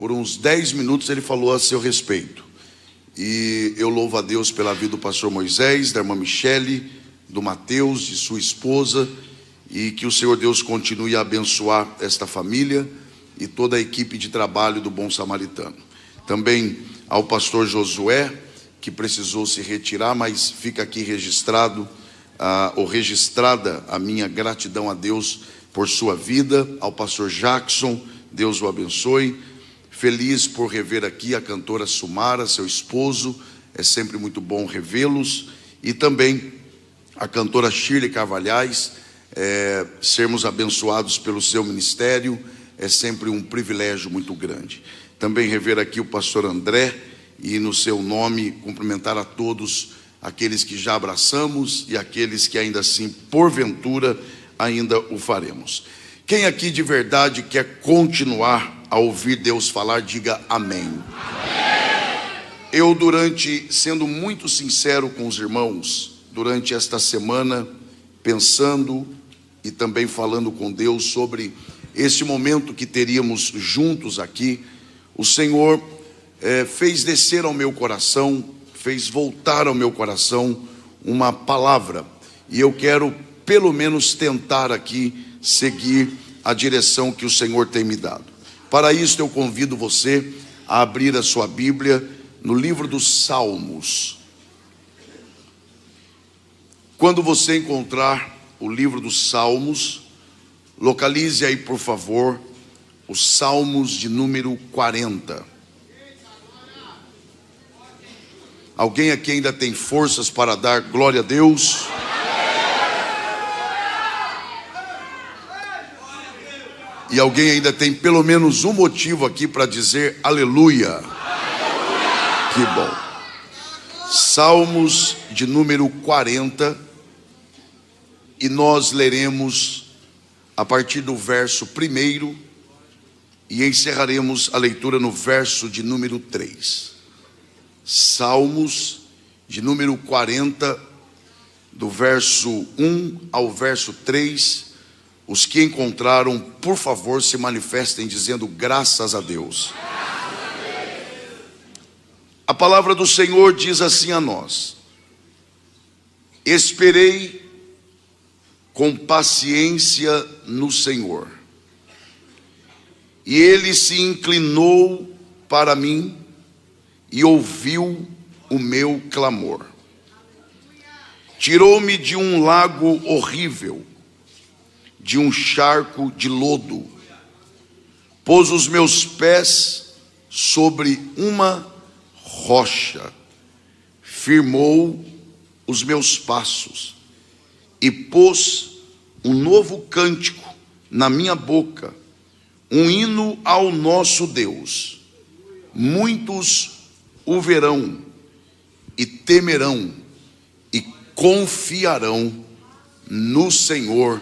Por uns 10 minutos ele falou a seu respeito. E eu louvo a Deus pela vida do pastor Moisés, da irmã Michele, do Mateus, de sua esposa, e que o Senhor Deus continue a abençoar esta família e toda a equipe de trabalho do Bom Samaritano. Também ao pastor Josué, que precisou se retirar, mas fica aqui registrado, ou registrada a minha gratidão a Deus por sua vida. Ao pastor Jackson, Deus o abençoe. Feliz por rever aqui a cantora Sumara, seu esposo, é sempre muito bom revê-los. E também a cantora Shirley Carvalhais, sermos abençoados pelo seu ministério, é sempre um privilégio muito grande. Também rever aqui o pastor André, e no seu nome cumprimentar a todos aqueles que já abraçamos e aqueles que ainda assim, porventura, ainda o faremos. Quem aqui de verdade quer continuar a ouvir Deus falar, diga amém. Eu, sendo muito sincero com os irmãos, durante esta semana, pensando e também falando com Deus sobre esse momento que teríamos juntos aqui, o Senhor fez descer ao meu coração, fez voltar ao meu coração uma palavra, e eu quero pelo menos tentar aqui seguir a direção que o Senhor tem me dado. Para isso eu convido você a abrir a sua Bíblia no livro dos Salmos. Quando você encontrar o livro dos Salmos, localize aí, por favor, os Salmos de número 40. Alguém aqui ainda tem forças para dar glória a Deus? E alguém ainda tem pelo menos um motivo aqui para dizer aleluia? Que bom. Salmos de número 40, e nós leremos a partir do verso 1 e encerraremos a leitura no verso de número 3. Salmos de número 40, do verso 1 ao verso 3. Os que encontraram, por favor, se manifestem dizendo graças a Deus. A palavra do Senhor diz assim a nós: esperei com paciência no Senhor, e Ele se inclinou para mim e ouviu o meu clamor. Tirou-me de um lago horrível, de um charco de lodo, pôs os meus pés sobre uma rocha, firmou os meus passos e pôs um novo cântico na minha boca, um hino ao nosso Deus. Muitos o verão e temerão e confiarão no Senhor,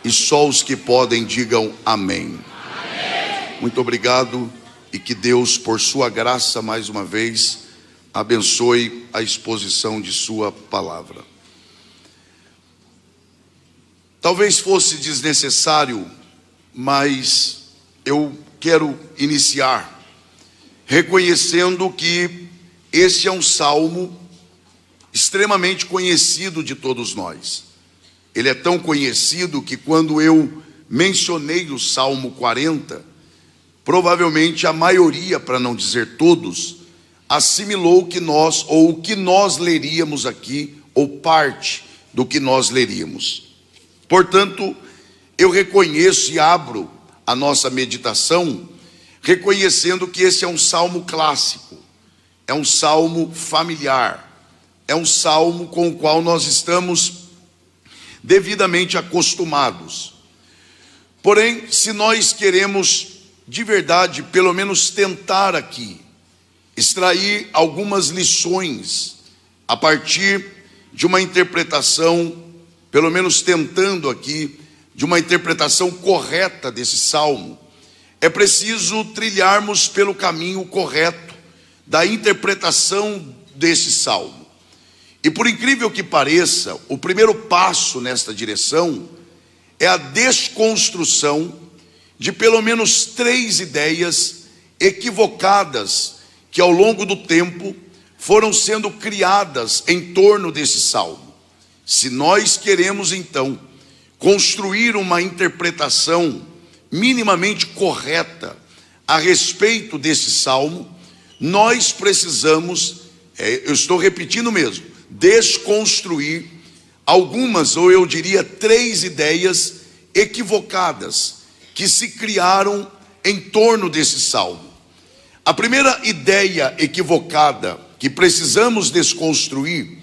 e só os que podem digam amém. Amém. Muito obrigado, e que Deus, por sua graça, mais uma vez, abençoe a exposição de sua palavra. Talvez fosse desnecessário, mas eu quero iniciar reconhecendo que esse é um salmo extremamente conhecido de todos nós. Ele é tão conhecido que quando eu mencionei o Salmo 40, provavelmente a maioria, para não dizer todos, assimilou que nós, ou o que nós leríamos aqui, ou parte do que nós leríamos. Portanto, eu reconheço e abro a nossa meditação reconhecendo que esse é um salmo clássico, é um salmo familiar, é um salmo com o qual nós estamos devidamente acostumados. Porém, se nós queremos de verdade, pelo menos tentar aqui, extrair algumas lições a partir de uma interpretação, pelo menos tentando aqui, de uma interpretação correta desse salmo, é preciso trilharmos pelo caminho correto da interpretação desse salmo. E por incrível que pareça, o primeiro passo nesta direção é a desconstrução de pelo menos 3 ideias equivocadas que ao longo do tempo foram sendo criadas em torno desse salmo. Se nós queremos então construir uma interpretação minimamente correta a respeito desse salmo, nós precisamos, eu estou repetindo mesmo, desconstruir algumas, ou eu diria 3 ideias equivocadas que se criaram em torno desse salmo. A primeira ideia equivocada que precisamos desconstruir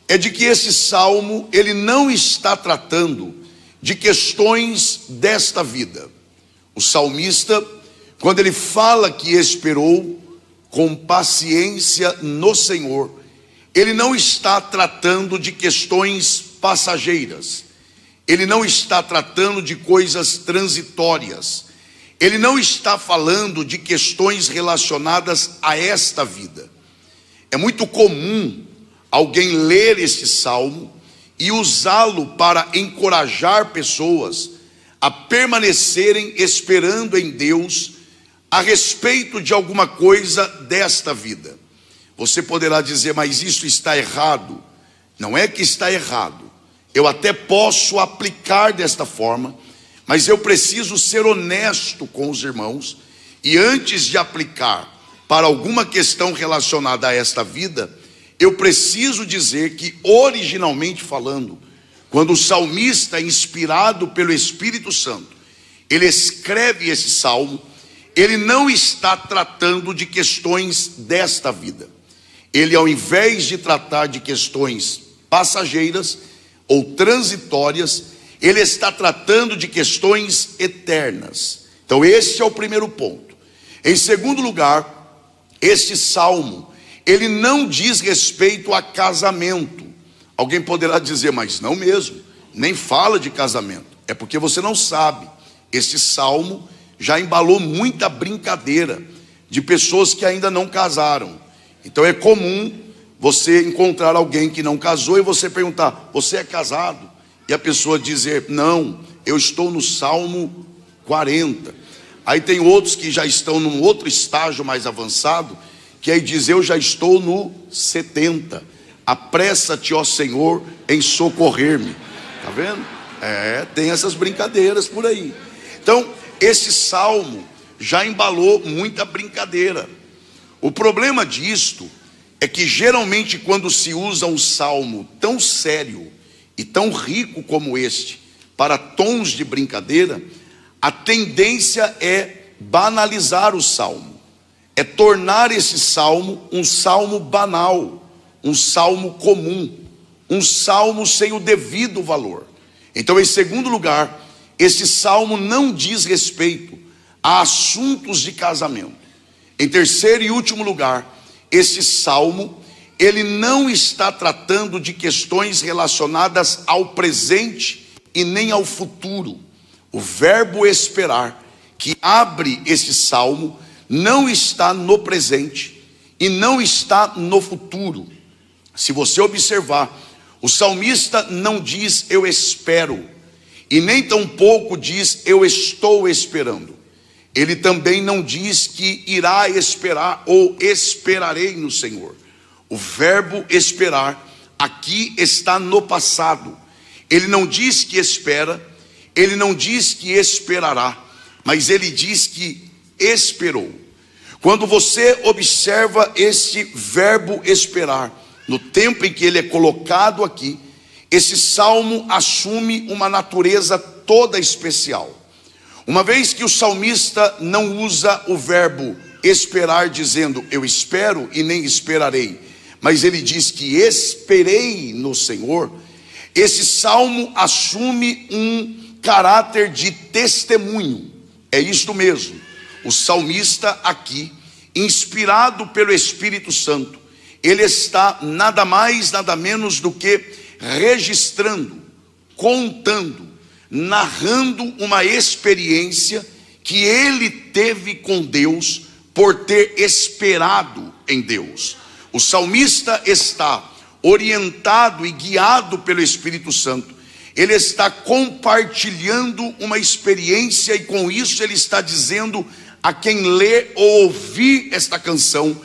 é de que esse salmo, ele não está tratando de questões desta vida. O salmista, quando ele fala que esperou com paciência no Senhor, ele não está tratando de questões passageiras, ele não está tratando de coisas transitórias, ele não está falando de questões relacionadas a esta vida. É muito comum alguém ler este salmo e usá-lo para encorajar pessoas a permanecerem esperando em Deus a respeito de alguma coisa desta vida. Você poderá dizer, mas isso está errado. Não é que está errado. Eu até posso aplicar desta forma, mas eu preciso ser honesto com os irmãos, e antes de aplicar para alguma questão relacionada a esta vida, eu preciso dizer que, originalmente falando, quando o salmista, inspirado pelo Espírito Santo, ele escreve esse salmo, ele não está tratando de questões desta vida. Ele, ao invés de tratar de questões passageiras ou transitórias, ele está tratando de questões eternas. Então esse é o primeiro ponto. Em segundo lugar, este salmo, ele não diz respeito a casamento. Alguém poderá dizer, mas não mesmo, nem fala de casamento. É porque você não sabe. Este salmo já embalou muita brincadeira de pessoas que ainda não casaram. Então é comum você encontrar alguém que não casou e você perguntar, você é casado? E a pessoa dizer, não, eu estou no Salmo 40. Aí tem outros que já estão num outro estágio mais avançado, que aí diz, eu já estou no 70. Apressa-te, ó Senhor, em socorrer-me. Tá vendo? Tem essas brincadeiras por aí. Então, esse salmo já embalou muita brincadeira. O problema disto é que geralmente quando se usa um salmo tão sério e tão rico como este para tons de brincadeira, a tendência é banalizar o salmo, é tornar esse salmo um salmo banal, um salmo comum, um salmo sem o devido valor. Então, em segundo lugar, esse salmo não diz respeito a assuntos de casamento. Em terceiro e último lugar, esse salmo, ele não está tratando de questões relacionadas ao presente e nem ao futuro. O verbo esperar, que abre esse salmo, não está no presente e não está no futuro. Se você observar, o salmista não diz eu espero, e nem tampouco diz eu estou esperando. Ele também não diz que irá esperar ou esperarei no Senhor. O verbo esperar aqui está no passado. Ele não diz que espera, ele não diz que esperará, mas ele diz que esperou. Quando você observa esse verbo esperar, no tempo em que ele é colocado aqui, esse salmo assume uma natureza toda especial. Uma vez que o salmista não usa o verbo esperar dizendo eu espero e nem esperarei, mas ele diz que esperei no Senhor, esse salmo assume um caráter de testemunho. É isto mesmo, o salmista aqui, inspirado pelo Espírito Santo, ele está nada mais, nada menos do que registrando, contando, narrando uma experiência que ele teve com Deus por ter esperado em Deus. O salmista está orientado e guiado pelo Espírito Santo. Ele está compartilhando uma experiência e com isso ele está dizendo a quem lê ou ouvir esta canção,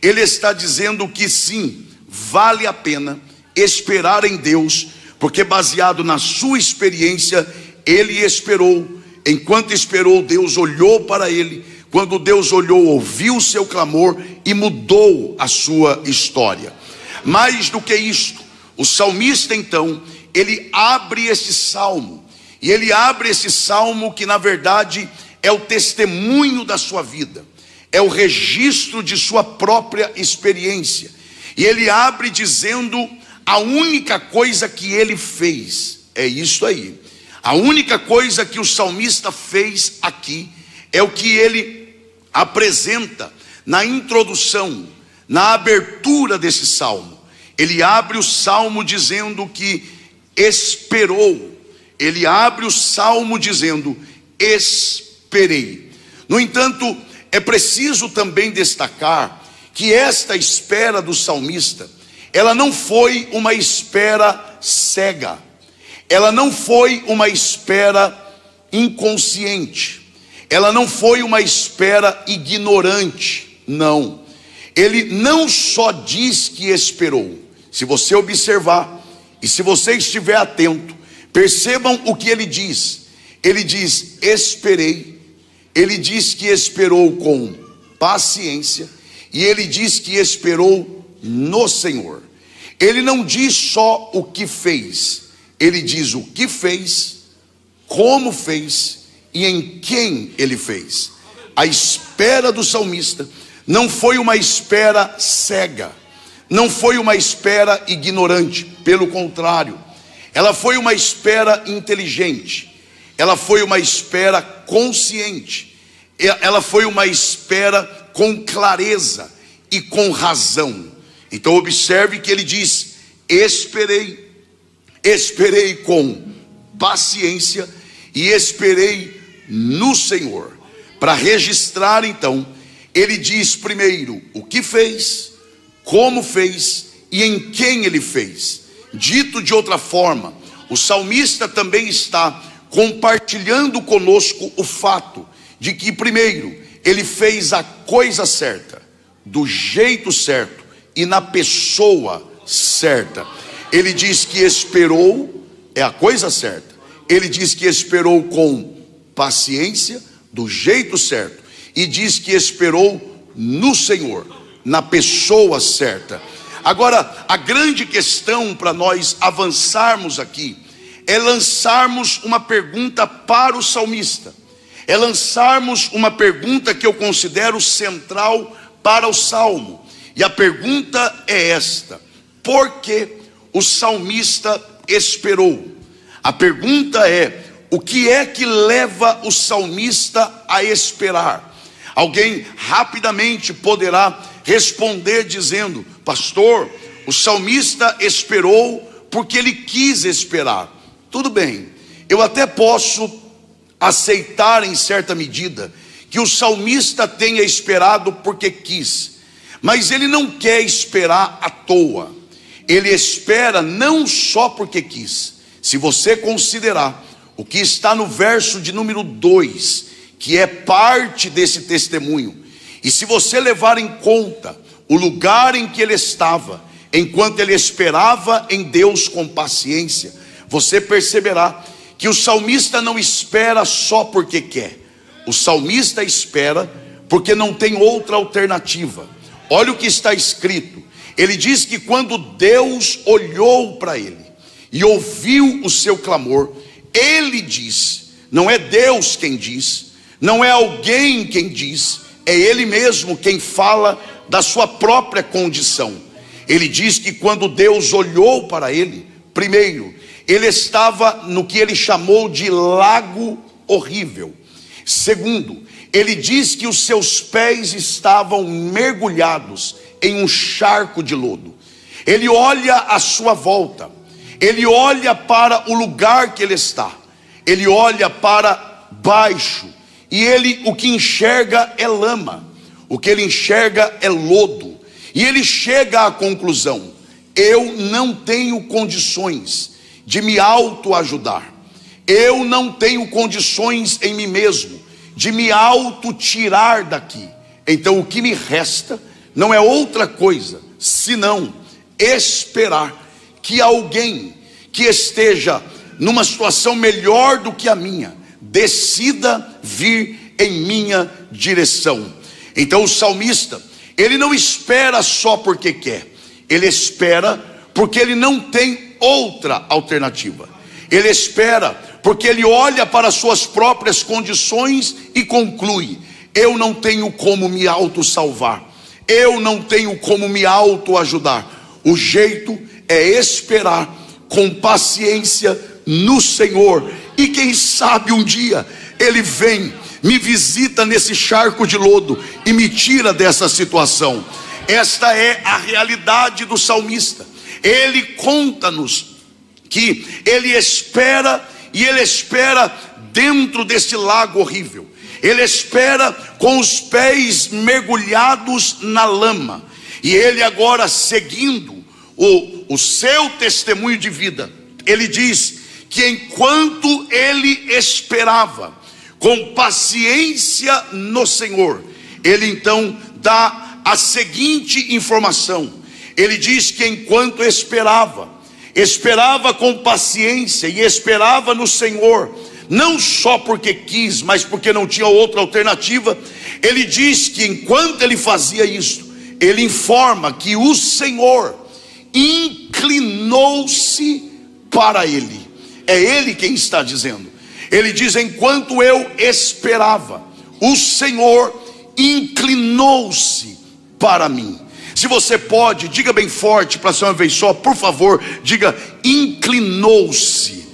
ele está dizendo que sim, vale a pena esperar em Deus, porque baseado na sua experiência, ele esperou. Enquanto esperou, Deus olhou para ele. Quando Deus olhou, ouviu o seu clamor e mudou a sua história. Mais do que isto, o salmista então, ele abre esse salmo, e ele abre esse salmo que na verdade é o testemunho da sua vida, é o registro de sua própria experiência, e ele abre dizendo a única coisa que ele fez, é isso aí, a única coisa que o salmista fez aqui, é o que ele apresenta na introdução, na abertura desse salmo. Ele abre o salmo dizendo que esperou. Ele abre o salmo dizendo: esperei. No entanto, é preciso também destacar que esta espera do salmista, ela não foi uma espera cega. Ela não foi uma espera inconsciente. Ela não foi uma espera ignorante, não. Ele não só diz que esperou. Se você observar, e se você estiver atento, percebam o que ele diz. Ele diz: esperei. Ele diz que esperou com paciência. E ele diz que esperou no Senhor. Ele não diz só o que fez. Ele diz o que fez, como fez e em quem ele fez. A espera do salmista não foi uma espera cega, não foi uma espera ignorante, pelo contrário, ela foi uma espera inteligente, ela foi uma espera consciente, ela foi uma espera com clareza e com razão. Então observe que ele diz: esperei, esperei com paciência e esperei no Senhor. Para registrar então, ele diz primeiro o que fez, como fez e em quem ele fez. Dito de outra forma, o salmista também está compartilhando conosco o fato de que primeiro ele fez a coisa certa, do jeito certo e na pessoa certa. Ele diz que esperou, é a coisa certa. Ele diz que esperou com paciência, do jeito certo, e diz que esperou no Senhor, na pessoa certa. Agora, a grande questão para nós avançarmos aqui é lançarmos uma pergunta para o salmista, é lançarmos uma pergunta que eu considero central para o salmo, e a pergunta é esta: por que o salmista esperou? A pergunta é: o que é que leva o salmista a esperar? Alguém rapidamente poderá responder dizendo: pastor, o salmista esperou porque ele quis esperar. Tudo bem, eu até posso aceitar em certa medida que o salmista tenha esperado porque quis, mas ele não quer esperar à toa. Ele espera não só porque quis. Se você considerar o que está no verso de número 2, que é parte desse testemunho, e se você levar em conta o lugar em que ele estava, enquanto ele esperava em Deus com paciência, você perceberá que o salmista não espera só porque quer. O salmista espera porque não tem outra alternativa. Olha o que está escrito. Ele diz que quando Deus olhou para ele e ouviu o seu clamor, ele diz, não é Deus quem diz, não é alguém quem diz, é ele mesmo quem fala da sua própria condição. Ele diz que quando Deus olhou para ele, primeiro, ele estava no que ele chamou de lago horrível. Segundo, ele diz que os seus pés estavam mergulhados em um charco de lodo. Ele olha à sua volta, ele olha para o lugar que ele está, ele olha para baixo, e ele o que enxerga é lama, o que ele enxerga é lodo, e ele chega à conclusão: eu não tenho condições de me autoajudar, eu não tenho condições em mim mesmo de me auto-tirar daqui. Então o que me resta não é outra coisa senão esperar que alguém que esteja numa situação melhor do que a minha decida vir em minha direção. Então o salmista, ele não espera só porque quer, ele espera porque ele não tem outra alternativa. Ele espera porque ele olha para as suas próprias condições e conclui: eu não tenho como me auto-salvar, eu não tenho como me auto-ajudar. O jeito é esperar com paciência no Senhor, e quem sabe um dia Ele vem, me visita nesse charco de lodo e me tira dessa situação. Esta é a realidade do salmista. Ele conta-nos que ele espera, e ele espera dentro desse lago horrível. Ele espera com os pés mergulhados na lama, e ele agora, seguindo o seu testemunho de vida, ele diz que enquanto ele esperava com paciência no Senhor, ele então dá a seguinte informação. Ele diz que enquanto esperava com paciência e esperava no Senhor, não só porque quis, mas porque não tinha outra alternativa. Ele diz que enquanto ele fazia isso, ele informa que o Senhor inclinou-se para ele. É ele quem está dizendo. Ele diz: enquanto eu esperava, o Senhor inclinou-se para mim. Se você pode, diga bem forte para ser uma vez só, por favor, diga: inclinou-se.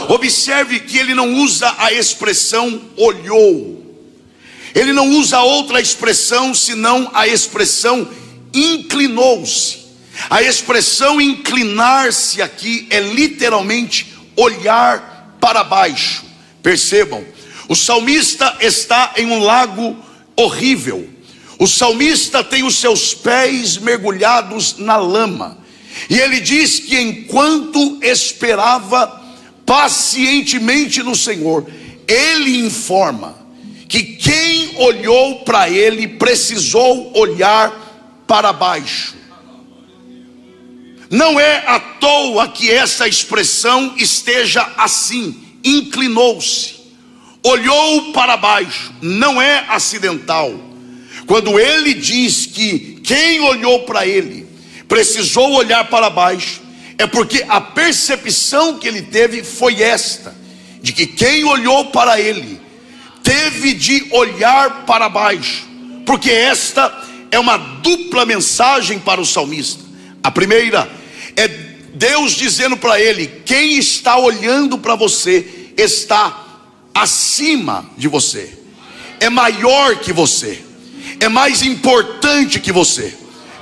Observe que ele não usa a expressão olhou. Ele não usa outra expressão senão a expressão inclinou-se. A expressão inclinar-se aqui é literalmente olhar para baixo. Percebam, o salmista está em um lago horrível. O salmista tem os seus pés mergulhados na lama, e ele diz que enquanto esperava pacientemente no Senhor, ele informa que quem olhou para ele precisou olhar para baixo. Não é à toa que essa expressão esteja assim: inclinou-se, olhou para baixo. Não é acidental. Quando ele diz que quem olhou para ele precisou olhar para baixo, é porque a percepção que ele teve foi esta: de que quem olhou para ele teve de olhar para baixo. Porque esta é uma dupla mensagem para o salmista. A primeira é Deus dizendo para ele: quem está olhando para você está acima de você, é maior que você, é mais importante que você.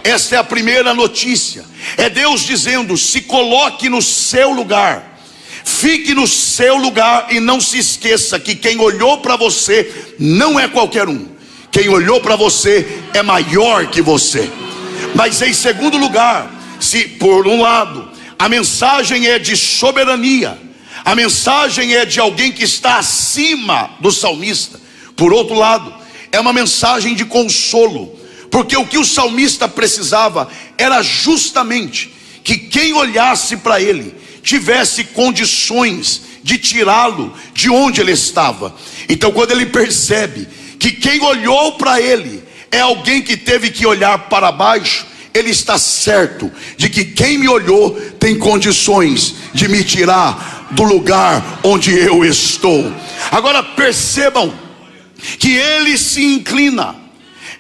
Esta é a primeira notícia. É Deus dizendo: se coloque no seu lugar, fique no seu lugar, e não se esqueça que quem olhou para você não é qualquer um. Quem olhou para você é maior que você. Mas em segundo lugar, se por um lado a mensagem é de soberania, a mensagem é de alguém que está acima do salmista, por outro lado é uma mensagem de consolo. Porque o que o salmista precisava era justamente que quem olhasse para ele tivesse condições de tirá-lo de onde ele estava. Então, quando ele percebe que quem olhou para ele é alguém que teve que olhar para baixo, ele está certo de que quem me olhou tem condições de me tirar do lugar onde eu estou. Agora percebam que ele se inclina,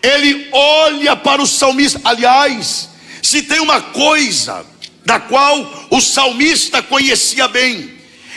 ele olha para o salmista. Aliás, se tem uma coisa da qual o salmista conhecia bem,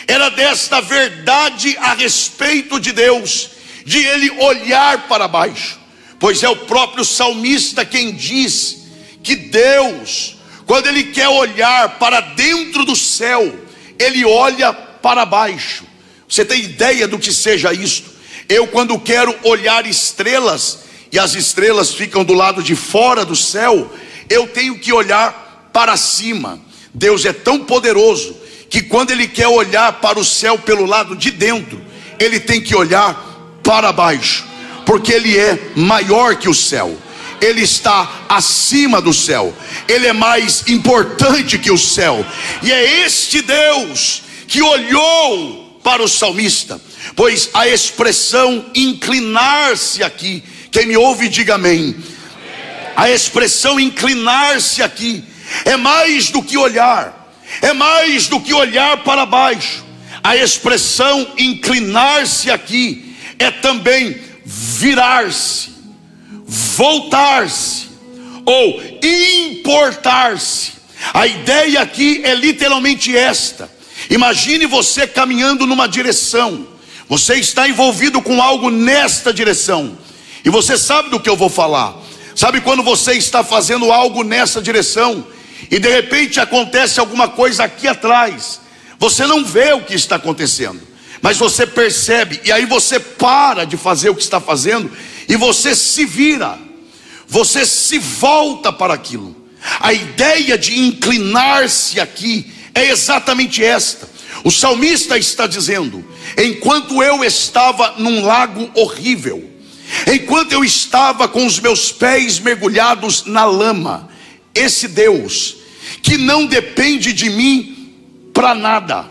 era desta verdade a respeito de Deus, de ele olhar para baixo. Pois é o próprio salmista quem diz que Deus, quando ele quer olhar para dentro do céu, ele olha para baixo. Você tem ideia do que seja isto? Eu, quando quero olhar estrelas, e as estrelas ficam do lado de fora do céu, eu tenho que olhar para cima. Deus é tão poderoso que quando ele quer olhar para o céu pelo lado de dentro, ele tem que olhar para baixo, porque Ele é maior que o céu. Ele está acima do céu. Ele é mais importante que o céu. E é este Deus que olhou para o salmista. Pois a expressão inclinar-se aqui, quem me ouve diga amém. A expressão inclinar-se aqui é mais do que olhar, é mais do que olhar para baixo. A expressão inclinar-se aqui é também virar-se, voltar-se ou importar-se. A ideia aqui é literalmente esta. Imagine você caminhando numa direção, você está envolvido com algo nesta direção, e você sabe do que eu vou falar. Sabe quando você está fazendo algo nessa direção e de repente acontece alguma coisa aqui atrás? Você não vê o que está acontecendo, mas você percebe, e aí você para de fazer o que está fazendo e você se vira, você se volta para aquilo. A ideia de inclinar-se aqui é exatamente esta. O salmista está dizendo: enquanto eu estava num lago horrível, enquanto eu estava com os meus pés mergulhados na lama, esse Deus que não depende de mim para nada,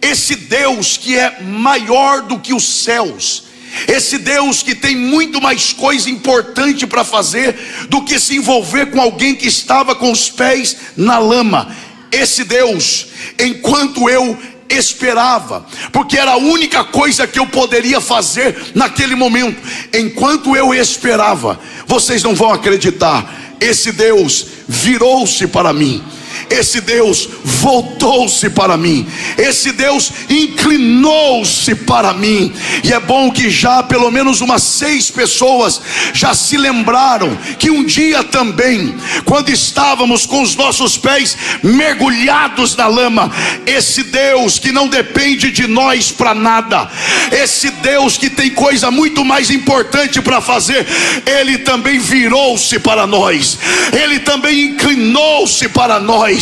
esse Deus que é maior do que os céus, esse Deus que tem muito mais coisa importante para fazer do que se envolver com alguém que estava com os pés na lama. Esse Deus, enquanto eu esperava, porque era a única coisa que eu poderia fazer naquele momento, enquanto eu esperava, vocês não vão acreditar, esse Deus virou-se para mim, esse Deus voltou-se para mim, esse Deus inclinou-se para mim. E é bom que já pelo menos umas 6 pessoas já se lembraram que um dia também, quando estávamos com os nossos pés mergulhados na lama, esse Deus que não depende de nós para nada, esse Deus que tem coisa muito mais importante para fazer, Ele também virou-se para nós, Ele também inclinou-se para nós.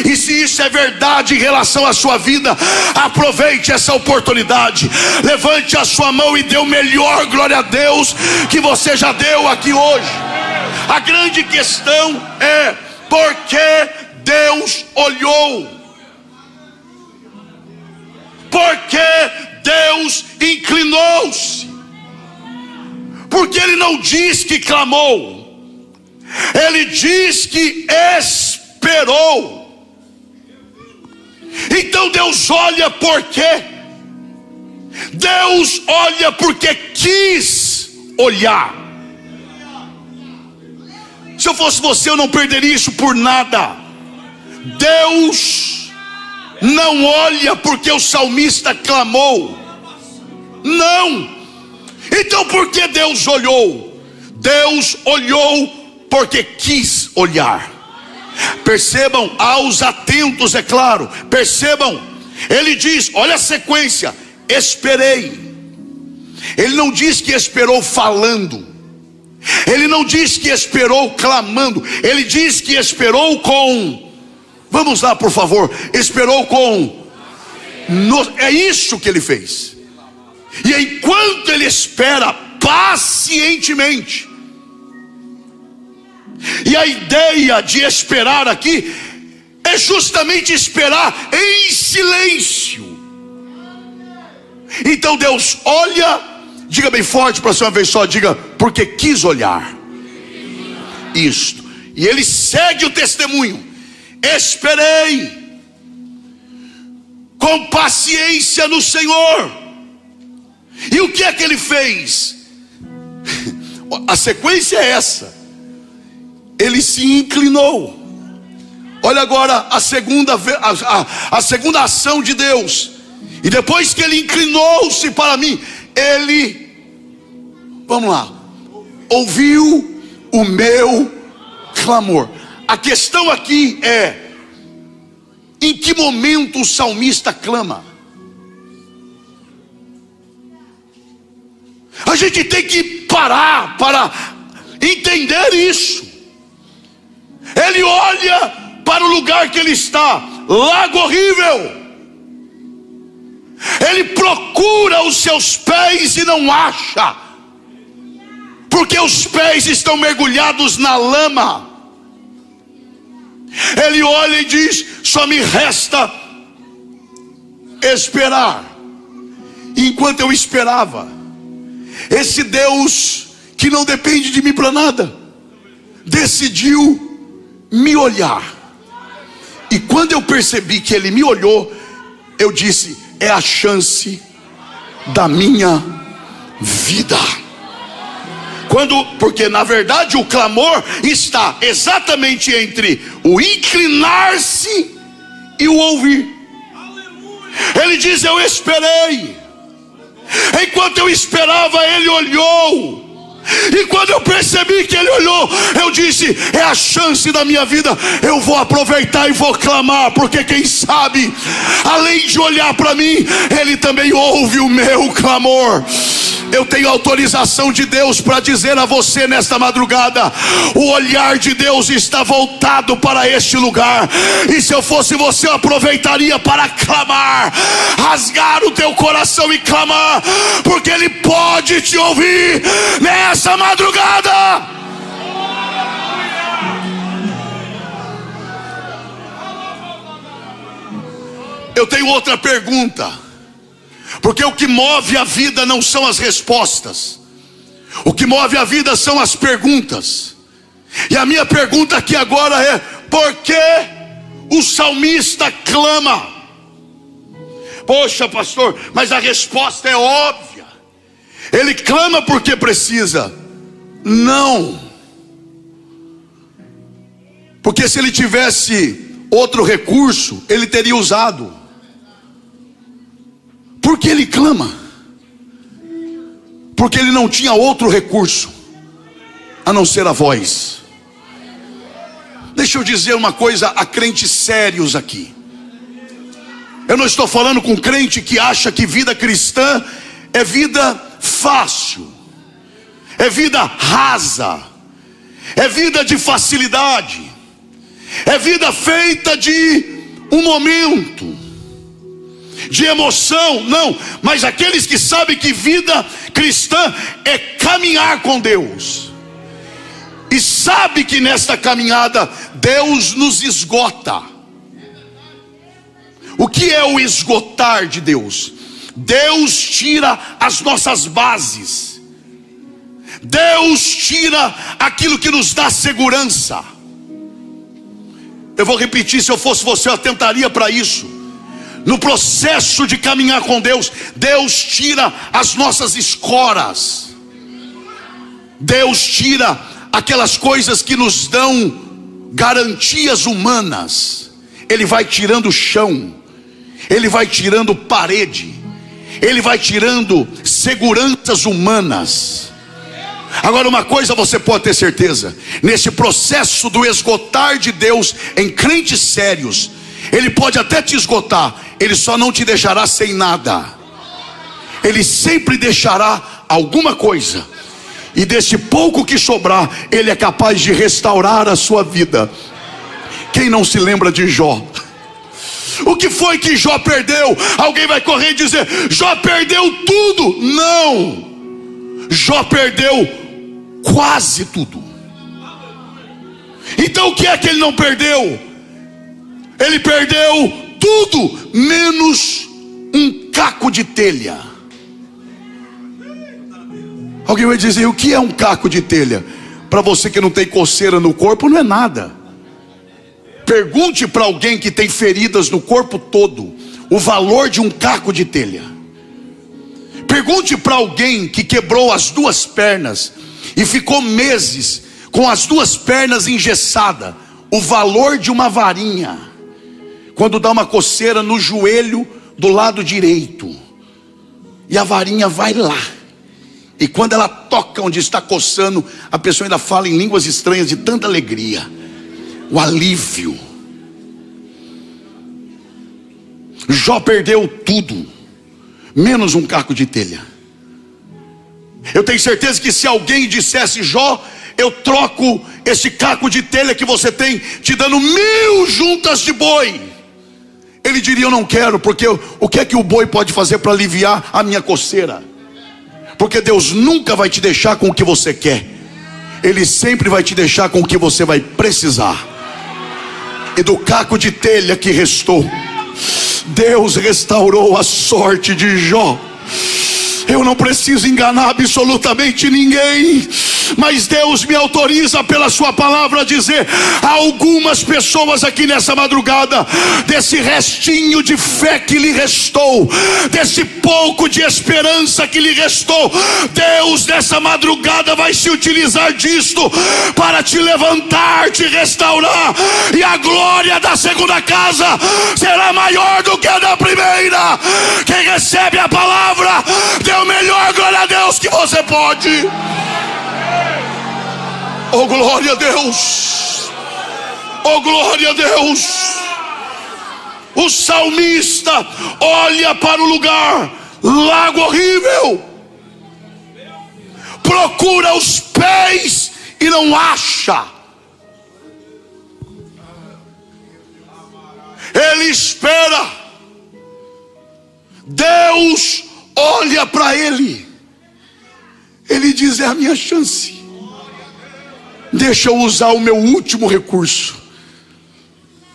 E se isso é verdade em relação à sua vida, aproveite essa oportunidade, levante a sua mão e dê o melhor glória a Deus que você já deu aqui hoje. A grande questão é: por que Deus olhou? Por que Deus inclinou-se? Porque Ele não diz que clamou, Ele diz que esperou. Então Deus olha por quê? Deus olha porque quis olhar. Se eu fosse você, eu não perderia isso por nada. Deus não olha porque o salmista clamou, não. Então por que Deus olhou? Deus olhou porque quis olhar. Percebam, aos atentos, é claro, percebam, ele diz, olha a sequência: esperei. Ele não diz que esperou falando, ele não diz que esperou clamando, ele diz que esperou com, vamos lá por favor, esperou com, é isso que ele fez. E enquanto ele espera pacientemente, e a ideia de esperar aqui é justamente esperar em silêncio. Então Deus olha, diga bem forte para você uma vez só, diga: porque quis olhar. Isto. E ele segue o testemunho: esperei com paciência no Senhor. E o que é que ele fez? A sequência é essa: ele se inclinou. Olha agora a segunda ação de Deus. E depois que ele inclinou-se para mim, ele, vamos lá, ouviu o meu clamor. A questão aqui é: em que momento o salmista clama? A gente tem que parar para entender isso. Ele olha para o lugar que ele está, lago horrível. Ele procura os seus pés e não acha, porque os pés estão mergulhados na lama. Ele olha e diz: só me resta esperar. E enquanto eu esperava, esse Deus que não depende de mim para nada, decidiu me olhar. E quando eu percebi que ele me olhou, eu disse: é a chance da minha vida. Porque na verdade o clamor está exatamente entre o inclinar-se e o ouvir. Ele diz: eu esperei. Enquanto eu esperava, ele olhou. E quando eu percebi que ele olhou, eu disse: é a chance da minha vida. Eu vou aproveitar e vou clamar, porque quem sabe, além de olhar para mim, ele também ouve o meu clamor. Eu tenho autorização de Deus para dizer a você nesta madrugada: o olhar de Deus está voltado para este lugar. E se eu fosse você, eu aproveitaria para clamar, rasgar o teu coração e clamar, porque ele pode te ouvir nessa madrugada. Eu tenho outra pergunta. Porque o que move a vida não são as respostas, o que move a vida são as perguntas. E a minha pergunta aqui agora é: por que o salmista clama? Poxa, pastor, mas a resposta é óbvia. Ele clama porque precisa? Não. Porque se ele tivesse outro recurso, ele teria usado. Por que ele clama? Porque ele não tinha outro recurso a não ser a voz. Deixa eu dizer uma coisa a crentes sérios aqui. Eu não estou falando com crente que acha que vida cristã é vida fácil, é vida rasa, é vida de facilidade, é vida feita de um momento, de emoção. Não, mas aqueles que sabem que vida cristã é caminhar com Deus, e sabe que nesta caminhada Deus nos esgota. O que é o esgotar de Deus? Deus tira as nossas bases, Deus tira aquilo que nos dá segurança. Eu vou repetir: se eu fosse você, eu atentaria para isso. No processo de caminhar com Deus, Deus tira as nossas escoras, Deus tira aquelas coisas que nos dão garantias humanas. Ele vai tirando o chão, ele vai tirando parede, ele vai tirando seguranças humanas. Agora, uma coisa você pode ter certeza: nesse processo do esgotar de Deus em crentes sérios, ele pode até te esgotar, ele só não te deixará sem nada. Ele sempre deixará alguma coisa, e desse pouco que sobrar, ele é capaz de restaurar a sua vida. Quem não se lembra de Jó? O que foi que Jó perdeu? Alguém vai correr e dizer: Jó perdeu tudo. Não, Jó perdeu quase tudo. Então o que é que ele não perdeu? Ele perdeu tudo menos um caco de telha. Alguém vai dizer: o que é um caco de telha? Para você que não tem coceira no corpo, não é nada. Pergunte para alguém que tem feridas no corpo todo o valor de um caco de telha. Pergunte para alguém que quebrou as duas pernas e ficou meses com as duas pernas engessadas o valor de uma varinha. Quando dá uma coceira no joelho do lado direito, e a varinha vai lá, e quando ela toca onde está coçando, a pessoa ainda fala em línguas estranhas de tanta alegria. O alívio. Jó perdeu tudo menos um caco de telha. Eu tenho certeza que se alguém dissesse: Jó, eu troco esse caco de telha que você tem, te dando 1000 juntas de boi, ele diria: eu não quero, porque o que é que o boi pode fazer para aliviar a minha coceira? Porque Deus nunca vai te deixar com o que você quer, Ele sempre vai te deixar com o que você vai precisar. E do caco de telha que restou, Deus restaurou a sorte de Jó. Eu não preciso enganar absolutamente ninguém, mas Deus me autoriza pela sua palavra a dizer a algumas pessoas aqui nessa madrugada, desse restinho de fé que lhe restou, desse pouco de esperança que lhe restou, Deus nessa madrugada vai se utilizar disto para te levantar, te restaurar, e a glória da segunda casa será maior do que a da primeira. Quem recebe a palavra, dê o melhor glória a Deus que você pode. Oh, glória a Deus! Oh, glória a Deus! O salmista olha para o lugar, lago horrível, procura os pés e não acha. Ele espera. Deus olha para ele. Ele diz: é a minha chance. Deixa eu usar o meu último recurso.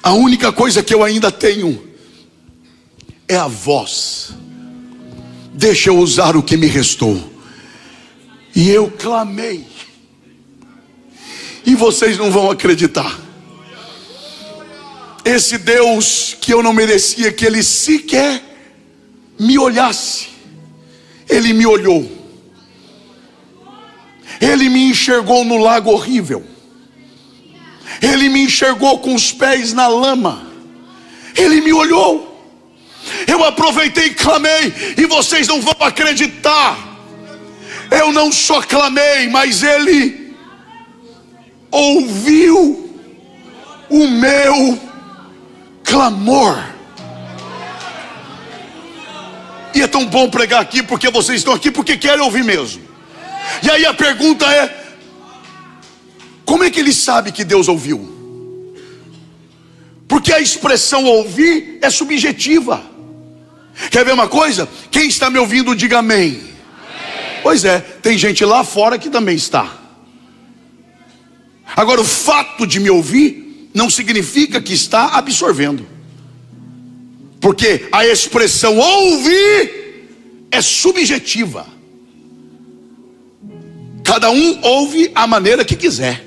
A única coisa que eu ainda tenho é a voz. Deixa eu usar o que me restou. E eu clamei. E vocês não vão acreditar. Esse Deus que eu não merecia que Ele sequer me olhasse, Ele me olhou. Ele me enxergou no lago horrível. Ele me enxergou com os pés na lama. Ele me olhou. Eu aproveitei e clamei. E vocês não vão acreditar. Eu não só clamei, mas Ele ouviu o meu clamor. E é tão bom pregar aqui, porque vocês estão aqui porque querem ouvir mesmo. E aí a pergunta é: como é que ele sabe que Deus ouviu? Porque a expressão ouvir é subjetiva. Quer ver uma coisa? Quem está me ouvindo, diga amém. Amém. Pois é, tem gente lá fora que também está. Agora, o fato de me ouvir não significa que está absorvendo, porque a expressão ouvir é subjetiva. Cada um ouve a maneira que quiser.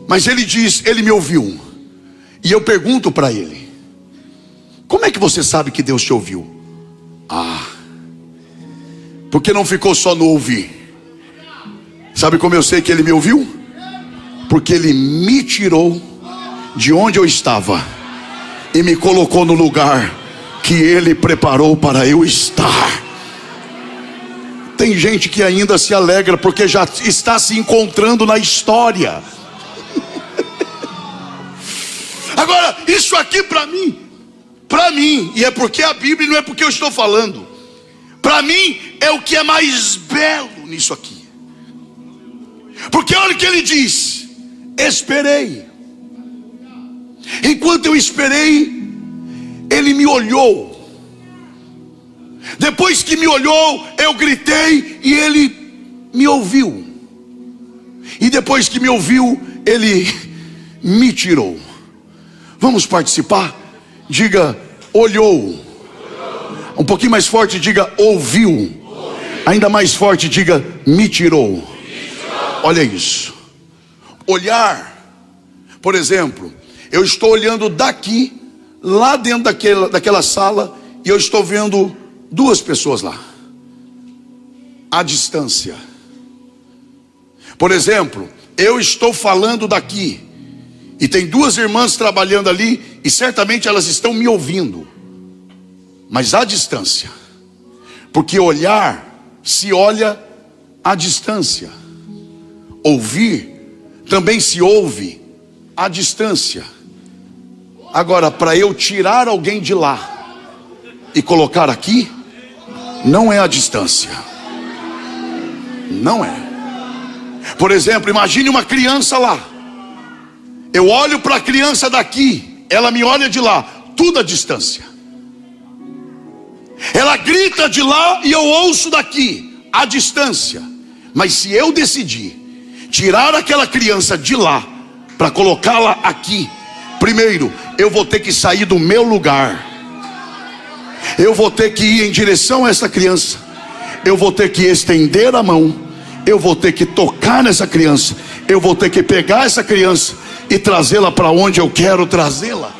Mas ele diz: Ele me ouviu. E eu pergunto para ele: como é que você sabe que Deus te ouviu? Porque não ficou só no ouvir. Sabe como eu sei que Ele me ouviu? Porque Ele me tirou de onde eu estava e me colocou no lugar que Ele preparou para eu estar. Tem gente que ainda se alegra porque já está se encontrando na história. Agora, isso aqui para mim, e é porque a Bíblia, não é porque eu estou falando, para mim é o que é mais belo nisso aqui. Porque olha o que ele diz: esperei. Enquanto eu esperei, Ele me olhou. Depois que me olhou, eu gritei e Ele me ouviu. E depois que me ouviu, Ele me tirou. Vamos participar? Diga: olhou. Um pouquinho mais forte, diga: ouviu. Ainda mais forte, diga: me tirou. Olha isso. Olhar, por exemplo, eu estou olhando daqui, lá dentro daquela sala, e eu estou vendo duas pessoas lá, à distância. Por exemplo, eu estou falando daqui, e tem duas irmãs trabalhando ali, e certamente elas estão me ouvindo, mas à distância. Porque olhar se olha à distância. Ouvir também se ouve à distância. Agora, para eu tirar alguém de lá e colocar aqui, não é à distância. Não é. Por exemplo, imagine uma criança lá. Eu olho para a criança daqui, ela me olha de lá, tudo à distância. Ela grita de lá e eu ouço daqui, à distância. Mas se eu decidir tirar aquela criança de lá para colocá-la aqui, primeiro eu vou ter que sair do meu lugar. Eu vou ter que ir em direção a essa criança. Eu vou ter que estender a mão. Eu vou ter que tocar nessa criança. Eu vou ter que pegar essa criança e trazê-la para onde eu quero trazê-la.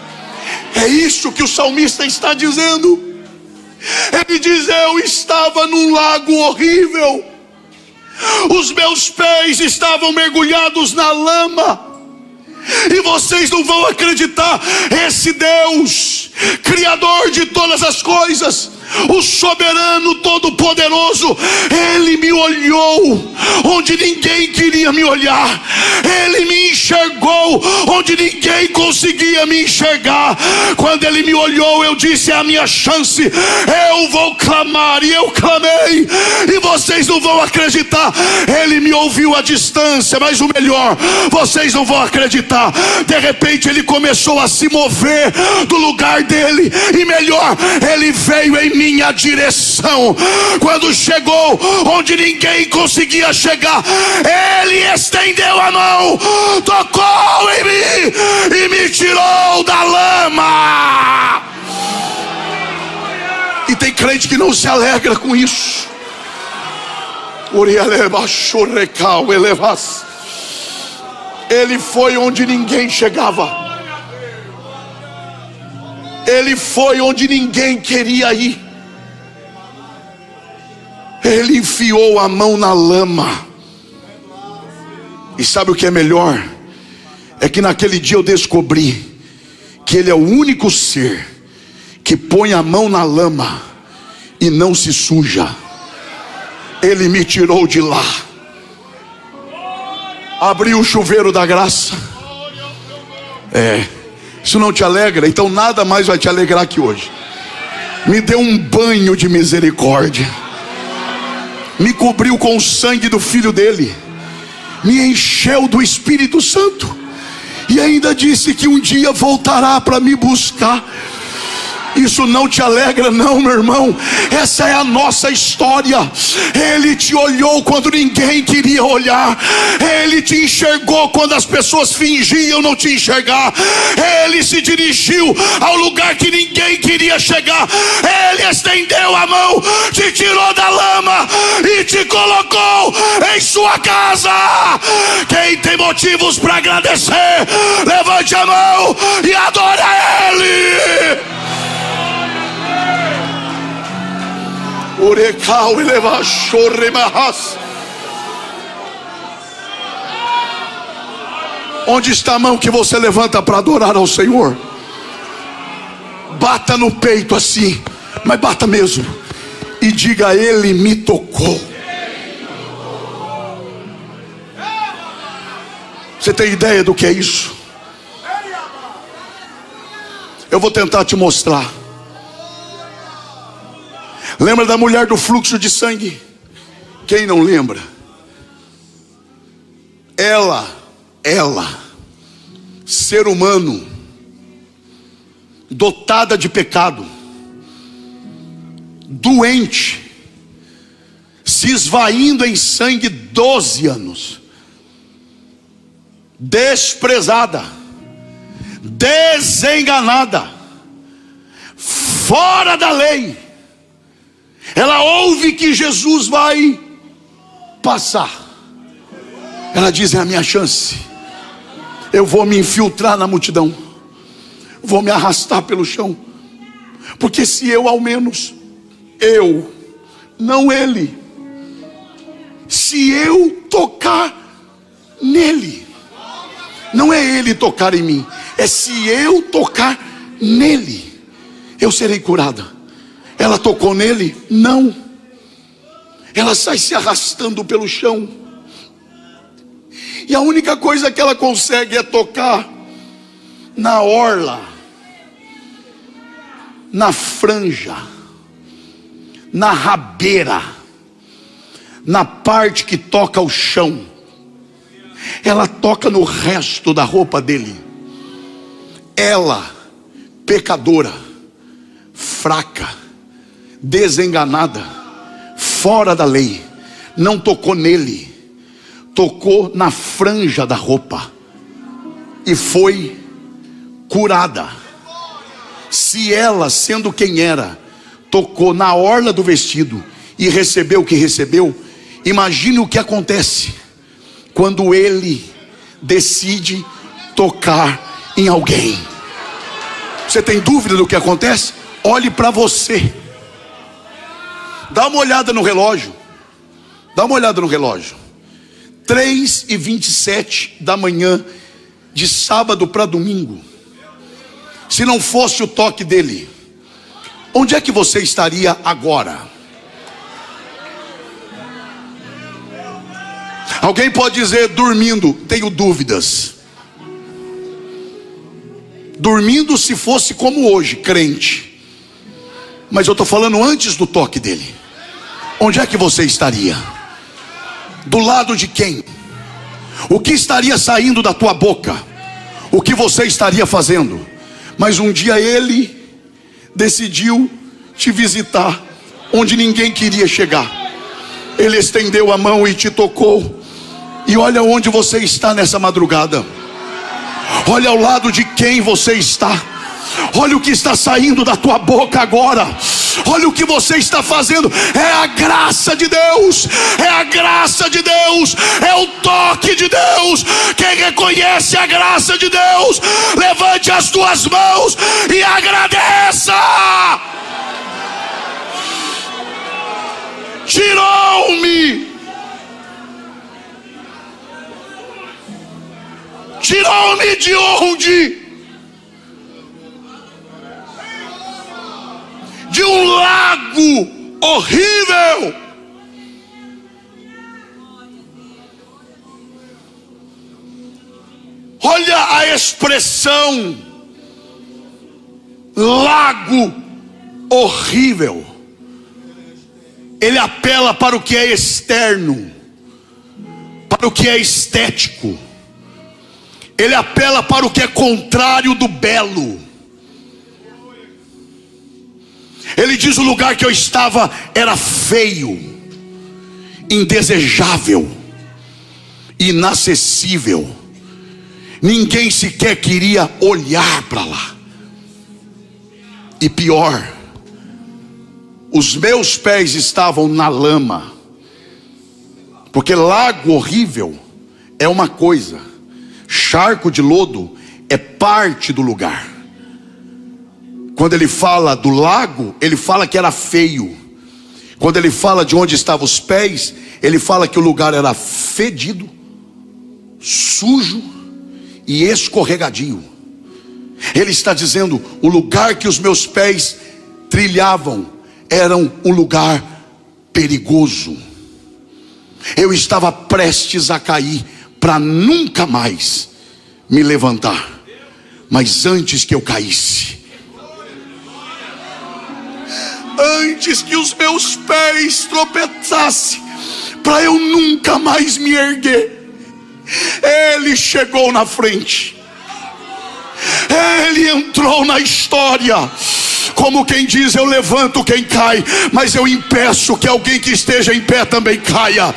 É isso que o salmista está dizendo. Ele diz: eu estava num lago horrível, os meus pés estavam mergulhados na lama. E vocês não vão acreditar, esse Deus, Criador de todas as coisas, o soberano todo-poderoso, Ele me olhou onde ninguém queria me olhar. Ele me enxergou onde ninguém conseguia me enxergar. Quando Ele me olhou, eu disse: é a minha chance, eu vou clamar. E eu clamei, e vocês não vão acreditar, Ele me ouviu à distância. Mas o melhor, vocês não vão acreditar, de repente Ele começou a se mover do lugar dele, e melhor, Ele veio em minha direção. Quando chegou onde ninguém conseguia chegar, Ele estendeu a mão, tocou em mim e me tirou da lama. E tem crente que não se alegra com isso. Ele foi onde ninguém chegava. Ele foi onde ninguém queria ir. Ele enfiou a mão na lama. E sabe o que é melhor? É que naquele dia eu descobri que Ele é o único ser que põe a mão na lama e não se suja. Ele me tirou de lá, abriu o chuveiro da graça. Isso não te alegra? Então nada mais vai te alegrar que hoje. Me deu um banho de misericórdia, me cobriu com o sangue do Filho dele, me encheu do Espírito Santo, e ainda disse que um dia voltará para me buscar. Isso não te alegra não, meu irmão? Essa é a nossa história. Ele te olhou quando ninguém queria olhar. Ele te enxergou quando as pessoas fingiam não te enxergar. Ele se dirigiu ao lugar que ninguém queria chegar. Ele estendeu a mão, te tirou da lama e te colocou em sua casa. Quem tem motivos para agradecer, levante a mão e adore a Ele. Urecau eleva chorremahas. Onde está a mão que você levanta para adorar ao Senhor? Bata no peito assim, mas bata mesmo, e diga: Ele me tocou. Você tem ideia do que é isso? Eu vou tentar te mostrar. Lembra da mulher do fluxo de sangue? Quem não lembra? Ela, ser humano, dotada de pecado, doente, se esvaindo em sangue 12 anos, desprezada, desenganada, fora da lei. Ela ouve que Jesus vai passar. Ela diz: é a minha chance. Eu vou me infiltrar na multidão, vou me arrastar pelo chão, porque se eu, ao menos eu, não ele, se eu tocar nele, não é ele tocar em mim, é se eu tocar nele, eu serei curada. Ela tocou nele? Não. Ela sai se arrastando pelo chão, e a única coisa que ela consegue é tocar na orla, na franja, na rabeira, na parte que toca o chão. ela toca no resto da roupa dele. Ela, pecadora, fraca, desenganada, fora da lei, não tocou nele, tocou na franja da roupa e foi curada. Se ela, sendo quem era, tocou na orla do vestido e recebeu o que recebeu, imagine o que acontece quando ele decide tocar em alguém. Você tem dúvida do que acontece? Olhe para você. Dá uma olhada no relógio. Dá uma olhada no relógio. 3h27 da manhã, de sábado para domingo. Se não fosse o toque dele, onde é que você estaria agora? Alguém pode dizer, dormindo. Tenho dúvidas. Dormindo se fosse como hoje, crente. Mas eu estou falando antes do toque dele. Onde é que você estaria? Do lado de quem? O que estaria saindo da tua boca? O que você estaria fazendo? Mas um dia ele decidiu te visitar onde ninguém queria chegar. Ele estendeu a mão e te tocou. E olha onde você está nessa madrugada. Olha ao lado de quem você está. Olha o que está saindo da tua boca agora. Olha o que você está fazendo. É a graça de Deus. É a graça de Deus. É o toque de Deus. Quem reconhece a graça de Deus, levante as tuas mãos e agradeça. Tirou-me. Tirou-me de onde? De um lago horrível. Olha a expressão, lago horrível. Ele apela para o que é externo, para o que é estético. Ele apela para o que é contrário do belo. Ele diz: o lugar que eu estava era feio, indesejável, inacessível. Ninguém sequer queria olhar para lá. E pior, os meus pés estavam na lama. Porque lago horrível é uma coisa, charco de lodo é parte do lugar. Quando ele fala do lago, ele fala que era feio. Quando ele fala de onde estavam os pés, ele fala que o lugar era fedido, sujo e escorregadio. Ele está dizendo: o lugar que os meus pés trilhavam era um lugar perigoso. Eu estava prestes a cair para nunca mais me levantar. Mas antes que eu caísse, antes que os meus pés tropeçassem, para eu nunca mais me erguer, ele chegou na frente. Ele entrou na história. Como quem diz: eu levanto quem cai, mas eu impeço que alguém que esteja em pé também caia.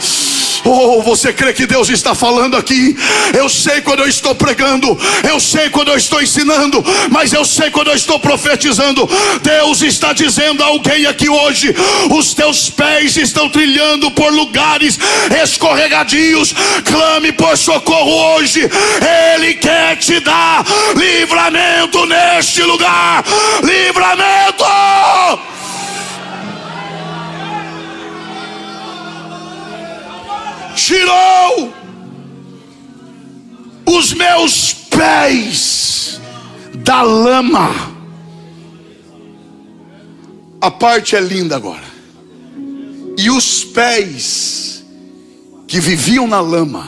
Oh, você crê que Deus está falando aqui? Eu sei quando eu estou pregando, eu sei quando eu estou ensinando, mas eu sei quando eu estou profetizando. Deus está dizendo a alguém aqui hoje: os teus pés estão trilhando por lugares escorregadios. Clame por socorro hoje. Ele quer te dar livramento neste lugar. Livramento! Tirou os meus pés da lama. A parte é linda agora. E os pés que viviam na lama,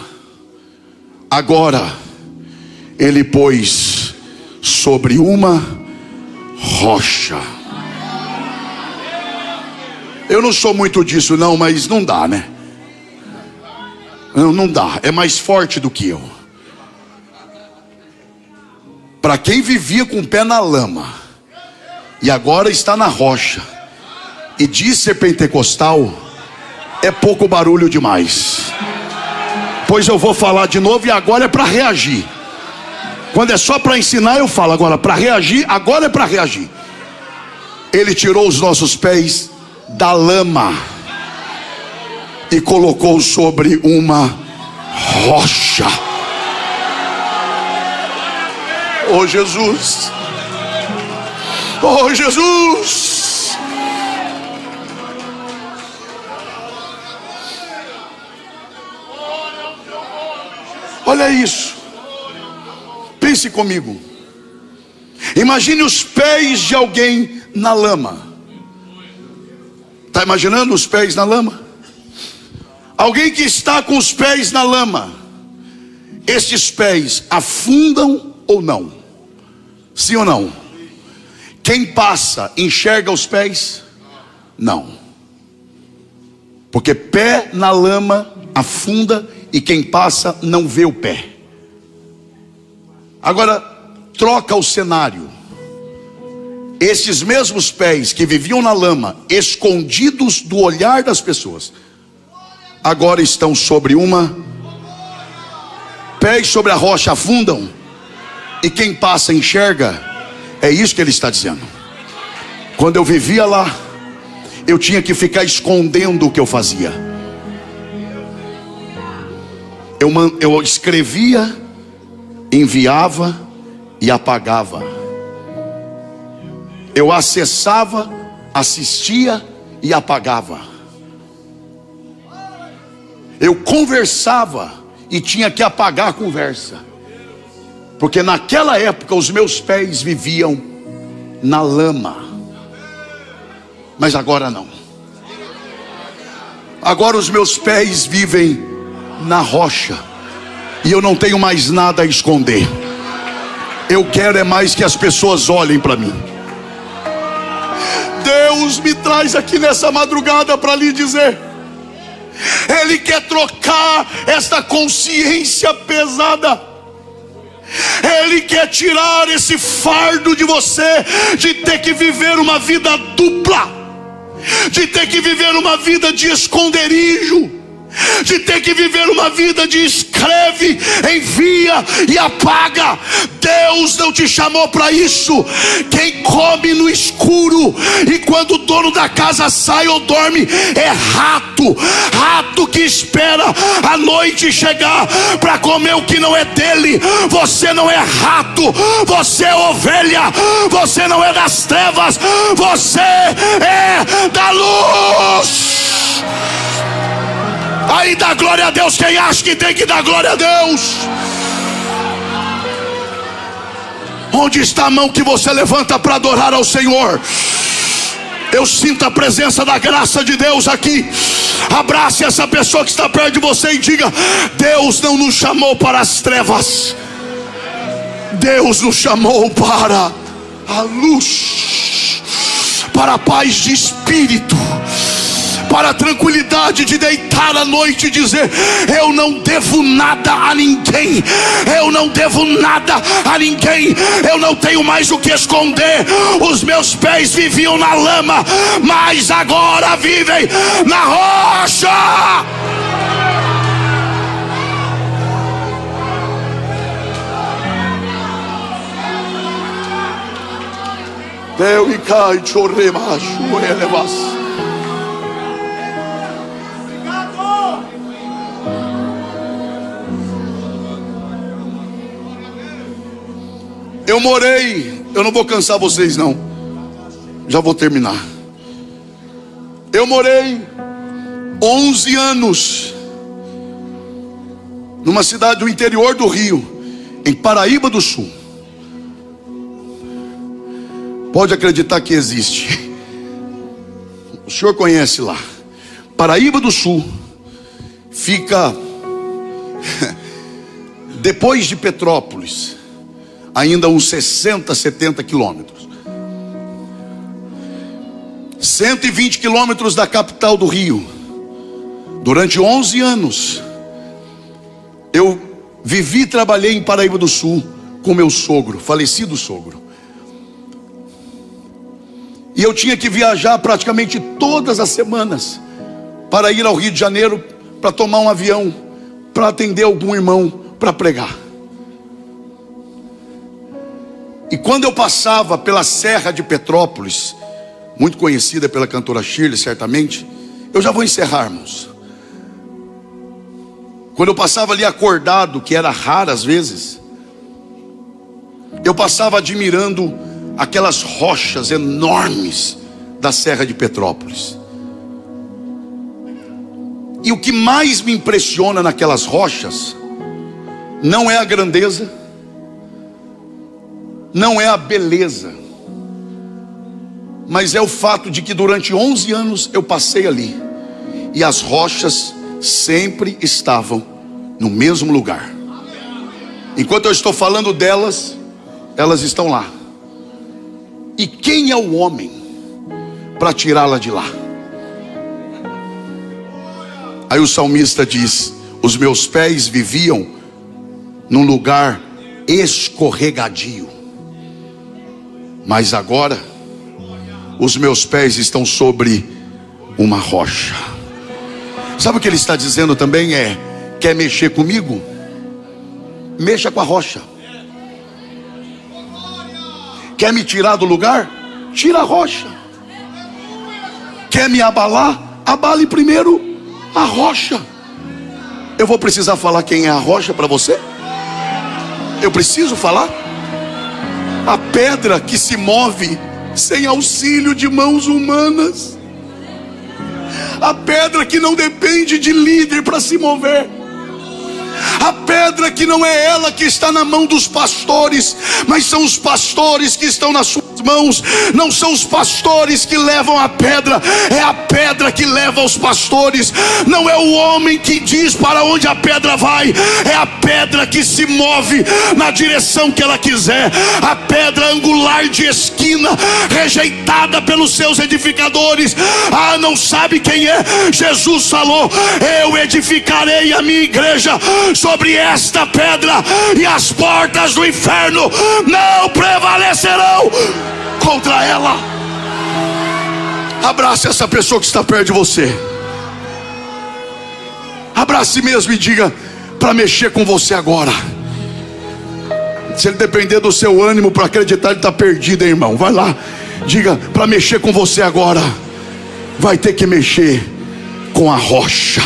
agora ele pôs sobre uma rocha. Eu não sou muito disso não, mas não dá, né? Não dá, é mais forte do que eu. Para quem vivia com o pé na lama e agora está na rocha e diz ser pentecostal, é pouco barulho demais. Pois eu vou falar de novo e agora é para reagir. Quando é só para ensinar eu falo, agora para reagir, agora é para reagir. Ele tirou os nossos pés da lama e colocou sobre uma rocha. Oh Jesus, oh Jesus. Olha isso, pense comigo. Imagine os pés de alguém na lama. Está imaginando os pés na lama? Alguém que está com os pés na lama, esses pés afundam ou não? Sim ou não? Quem passa enxerga os pés? Não. Porque pé na lama afunda e quem passa não vê o pé. Agora troca o cenário. Esses mesmos pés que viviam na lama, escondidos do olhar das pessoas, agora estão sobre uma. Pés sobre a rocha afundam e quem passa enxerga. É isso que ele está dizendo. Quando eu vivia lá, eu tinha que ficar escondendo o que eu fazia. Eu escrevia, enviava e apagava. Eu acessava, assistia e apagava. Eu conversava e tinha que apagar a conversa. Porque naquela época os meus pés viviam na lama. Mas agora não. Agora os meus pés vivem na rocha. E eu não tenho mais nada a esconder. Eu quero é mais que as pessoas olhem para mim. Deus me traz aqui nessa madrugada para lhe dizer: Ele quer trocar esta consciência pesada. Ele quer tirar esse fardo de você, de ter que viver uma vida dupla, de ter que viver uma vida de esconderijo, de ter que viver uma vida de escreve, envia e apaga. Deus não te chamou para isso. Quem come no escuro e quando o dono da casa sai ou dorme é rato. Rato que espera a noite chegar para comer o que não é dele. Você não é rato, você é ovelha. Você não é das trevas, você é da luz. Aí dá glória a Deus quem acha que tem que dar glória a Deus. Onde está a mão que você levanta para adorar ao Senhor? Eu sinto a presença da graça de Deus aqui. Abrace essa pessoa que está perto de você e diga: Deus não nos chamou para as trevas, Deus nos chamou para a luz, para a paz de espírito, para a tranquilidade de deitar à noite e dizer: eu não devo nada a ninguém, eu não devo nada a ninguém, eu não tenho mais o que esconder. Os meus pés viviam na lama, mas agora vivem na rocha. Deus e cai chorremacho elevas. Eu morei, eu não vou cansar vocês não, já vou terminar. Eu morei 11 anos numa cidade do interior do Rio, em Paraíba do Sul. Pode acreditar que existe. O senhor conhece lá. Paraíba do Sul fica depois de Petrópolis, ainda uns 60, 70 quilômetros. 120 quilômetros da capital do Rio. Durante 11 anos Vivi e trabalhei em Paraíba do Sul com meu sogro, falecido sogro. E eu tinha que viajar praticamente todas as semanas para ir ao Rio de Janeiro, para tomar um avião, para atender algum irmão, para pregar. E quando eu passava pela Serra de Petrópolis, muito conhecida pela cantora Shirley, certamente, eu já vou encerrar, irmãos. Quando eu passava ali acordado, que era raro às vezes, eu passava admirando aquelas rochas enormes da Serra de Petrópolis. E o que mais me impressiona naquelas rochas não é a grandeza, não é a beleza, mas é o fato de que durante 11 anos eu passei ali, e as rochas sempre estavam no mesmo lugar. Enquanto eu estou falando delas, elas estão lá. E quem é o homem para tirá-la de lá? Aí o salmista diz: os meus pés viviam num lugar escorregadio, mas agora os meus pés estão sobre uma rocha. Sabe o que ele está dizendo também? Quer mexer comigo? Mexa com a rocha. Quer me tirar do lugar? Tira a rocha. Quer me abalar? Abale primeiro a rocha. Eu vou precisar falar quem é a rocha para você? Eu preciso falar? A pedra que se move sem auxílio de mãos humanas. A pedra que não depende de líder para se mover. A pedra que não é ela que está na mão dos pastores, mas são os pastores que estão nas suas mãos. Não são os pastores que levam a pedra, é a pedra que leva os pastores. Não é o homem que diz para onde a pedra vai, é a pedra que se move na direção que ela quiser. A pedra angular de esquina, rejeitada pelos seus edificadores. Ah, não sabe quem é? Jesus falou: eu edificarei a minha igreja sobre esta pedra, e as portas do inferno não prevalecerão contra ela. Abrace essa pessoa que está perto de você. Abrace mesmo e diga: para mexer com você agora. Se ele depender do seu ânimo para acreditar, ele está perdido, hein, irmão? Vai lá, diga: para mexer com você agora, vai ter que mexer com a rocha.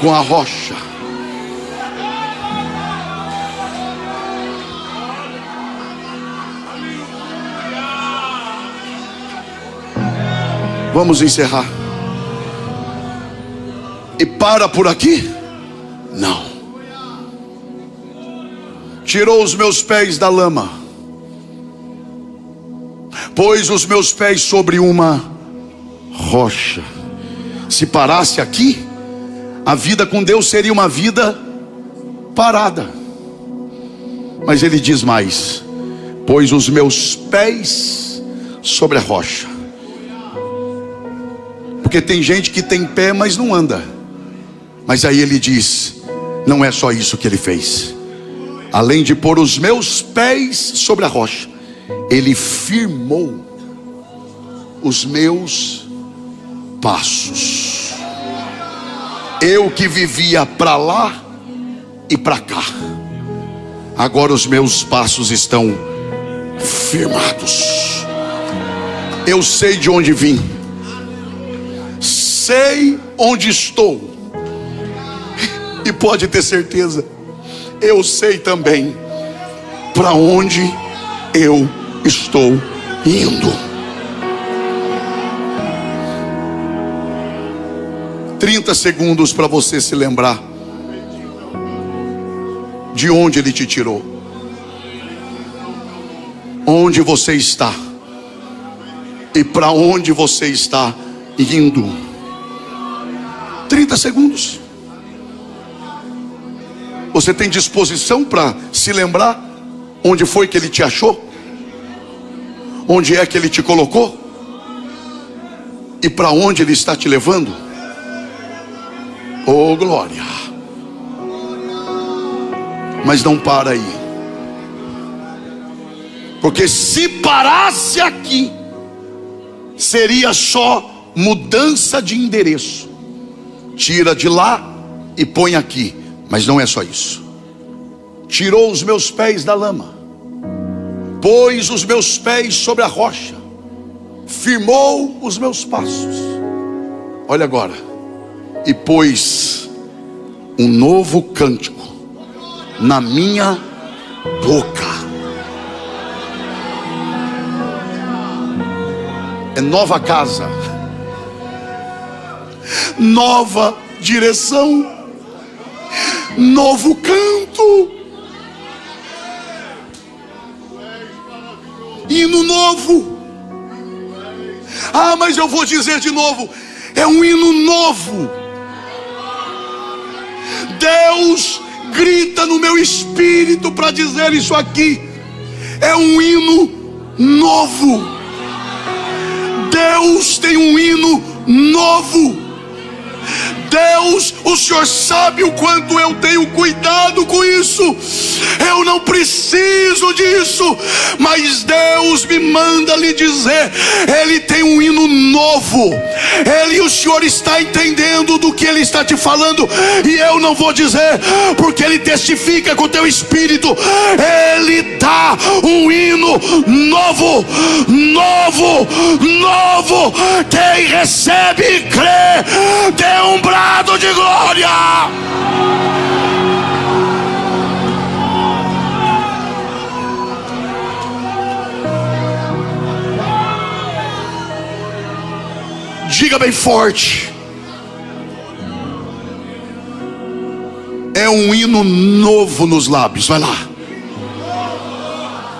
Com a rocha. Vamos encerrar. E para por aqui? Não. Tirou os meus pés da lama, pôs os meus pés sobre uma rocha. Se parasse aqui, a vida com Deus seria uma vida parada. Mas ele diz mais: pôs os meus pés sobre a rocha. Porque tem gente que tem pé, mas não anda. Mas aí ele diz: não é só isso que ele fez. Além de pôr os meus pés sobre a rocha, ele firmou os meus passos. Eu que vivia para lá e para cá, agora os meus passos estão firmados. Eu sei de onde vim, sei onde estou, e pode ter certeza, eu sei também para onde eu estou indo. 30 segundos para você se lembrar de onde ele te tirou, onde você está e para onde você está indo. 30 segundos. Você tem disposição para se lembrar onde foi que ele te achou? Onde é que ele te colocou? E para onde ele está te levando? Oh, glória. Mas não para aí, porque se parasse aqui, seria só mudança de endereço. Tira de lá e põe aqui. Mas não é só isso. Tirou os meus pés da lama, pôs os meus pés sobre a rocha, firmou os meus passos. Olha agora. E pôs um novo cântico na minha boca. É nova casa, nova direção, novo canto, hino novo. Ah, mas eu vou dizer de novo, é um hino novo. Deus grita no meu espírito para dizer isso aqui. É um hino novo. Deus tem um hino novo. Deus, o Senhor sabe o quanto eu tenho cuidado com isso. Eu não preciso disso, mas Deus me manda lhe dizer, Ele tem um hino novo. O Senhor está entendendo do que Ele está te falando, e eu não vou dizer, porque Ele testifica com o teu espírito. Ele dá um hino novo, novo, novo. Quem recebe e crê, dê um brado de glória. Diga bem forte. É um hino novo nos lábios. Vai lá.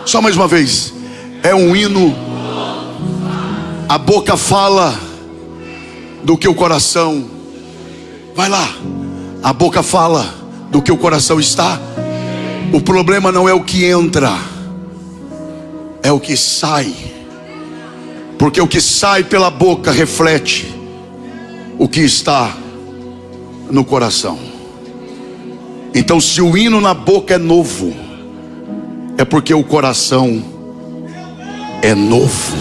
Só mais uma vez. É um hino. A boca fala do que o coração. Vai lá. A boca fala do que o coração está. O problema não é o que entra, é o que sai. Porque o que sai pela boca reflete o que está no coração. Então, se o hino na boca é novo, é porque o coração é novo.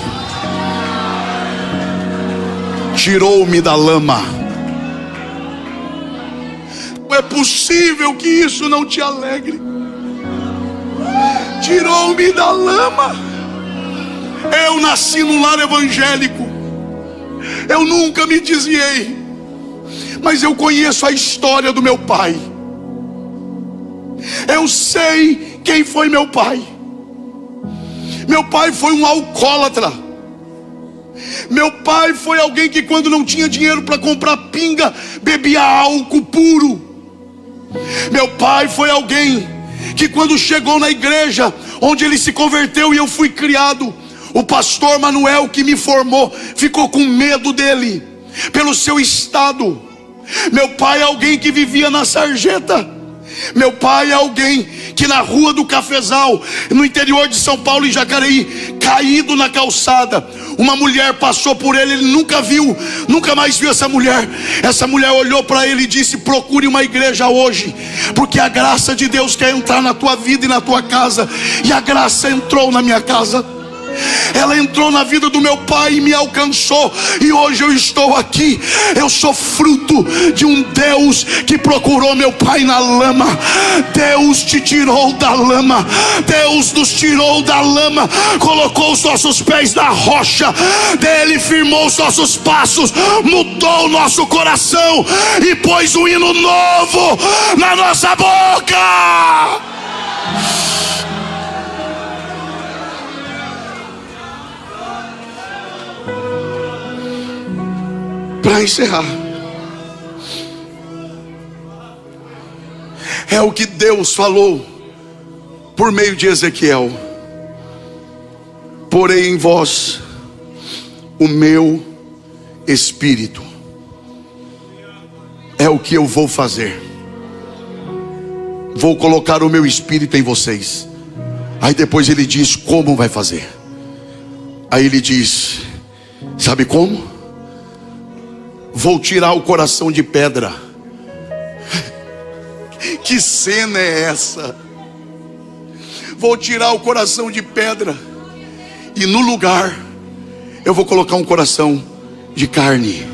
Tirou-me da lama. Não é possível que isso não te alegre. Tirou-me da lama. Eu nasci num lar evangélico. Eu nunca me desviei, mas eu conheço a história do meu pai. Eu sei quem foi meu pai. Meu pai foi um alcoólatra. Meu pai foi alguém que, quando não tinha dinheiro para comprar pinga, bebia álcool puro. Meu pai foi alguém que, quando chegou na igreja onde ele se converteu e eu fui criado, o pastor Manuel, que me formou, ficou com medo dele, pelo seu estado. Meu pai é alguém que vivia na sarjeta. Meu pai é alguém que, na rua do Cafezal, no interior de São Paulo, em Jacareí, caído na calçada, uma mulher passou por ele, ele nunca viu, nunca mais viu essa mulher. Essa mulher olhou para ele e disse: procure uma igreja hoje, porque a graça de Deus quer entrar na tua vida e na tua casa. E a graça entrou na minha casa. Ela entrou na vida do meu pai e me alcançou, e hoje eu estou aqui. Eu sou fruto de um Deus que procurou meu pai na lama. Deus te tirou da lama. Deus nos tirou da lama, colocou os nossos pés na rocha dele, firmou os nossos passos, mudou o nosso coração e pôs um hino novo na nossa boca. Para encerrar, é o que Deus falou por meio de Ezequiel: porei em vós o meu espírito. É o que eu vou fazer. Vou colocar o meu espírito em vocês. Aí depois ele diz como vai fazer. Aí ele diz: sabe como? Vou tirar o coração de pedra Que cena é essa? Vou tirar o coração de pedra e no lugar eu vou colocar um coração de carne.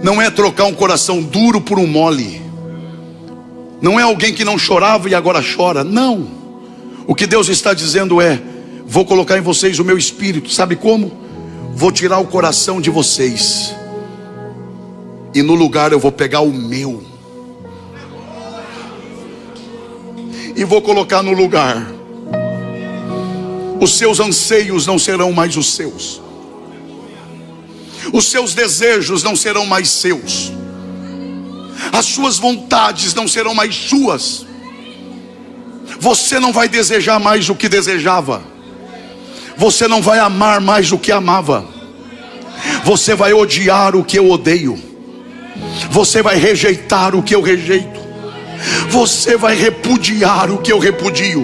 Não é trocar um coração duro por um mole. Não é alguém que não chorava e agora chora. Não. O que Deus está dizendo é: vou colocar em vocês o meu espírito. Sabe como? Vou tirar o coração de vocês e no lugar eu vou pegar o meu e vou colocar no lugar. Os seus anseios não serão mais os seus. Os seus desejos não serão mais seus. As suas vontades não serão mais suas. Você não vai desejar mais o que desejava. Você não vai amar mais o que amava. Você vai odiar o que eu odeio. Você vai rejeitar o que eu rejeito. Você vai repudiar o que eu repudio.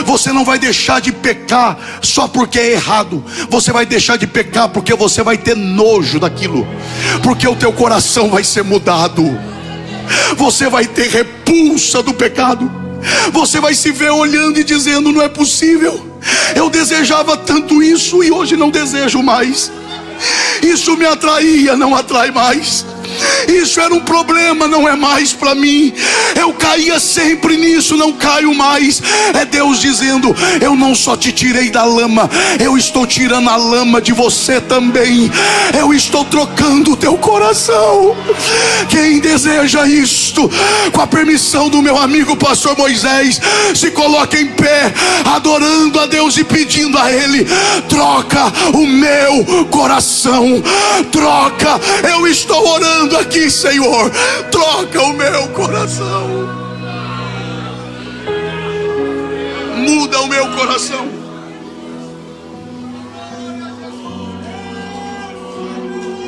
Você não vai deixar de pecar só porque é errado. Você vai deixar de pecar porque você vai ter nojo daquilo. Porque o teu coração vai ser mudado. Você vai ter repulsa do pecado. Você vai se ver olhando e dizendo: não é possível. Eu desejava tanto isso e hoje não desejo mais. Isso me atraía, não atrai mais. Isso era um problema, não é mais para mim. Eu caía sempre nisso, não caio mais. É Deus dizendo: eu não só te tirei da lama, eu estou tirando a lama de você também. Eu estou trocando o teu coração. Quem deseja isto, com a permissão do meu amigo pastor Moisés, se coloca em pé, adorando a Deus e pedindo a Ele: troca o meu coração. Troca, eu estou orando aqui, Senhor, troca o meu coração. Muda o meu coração.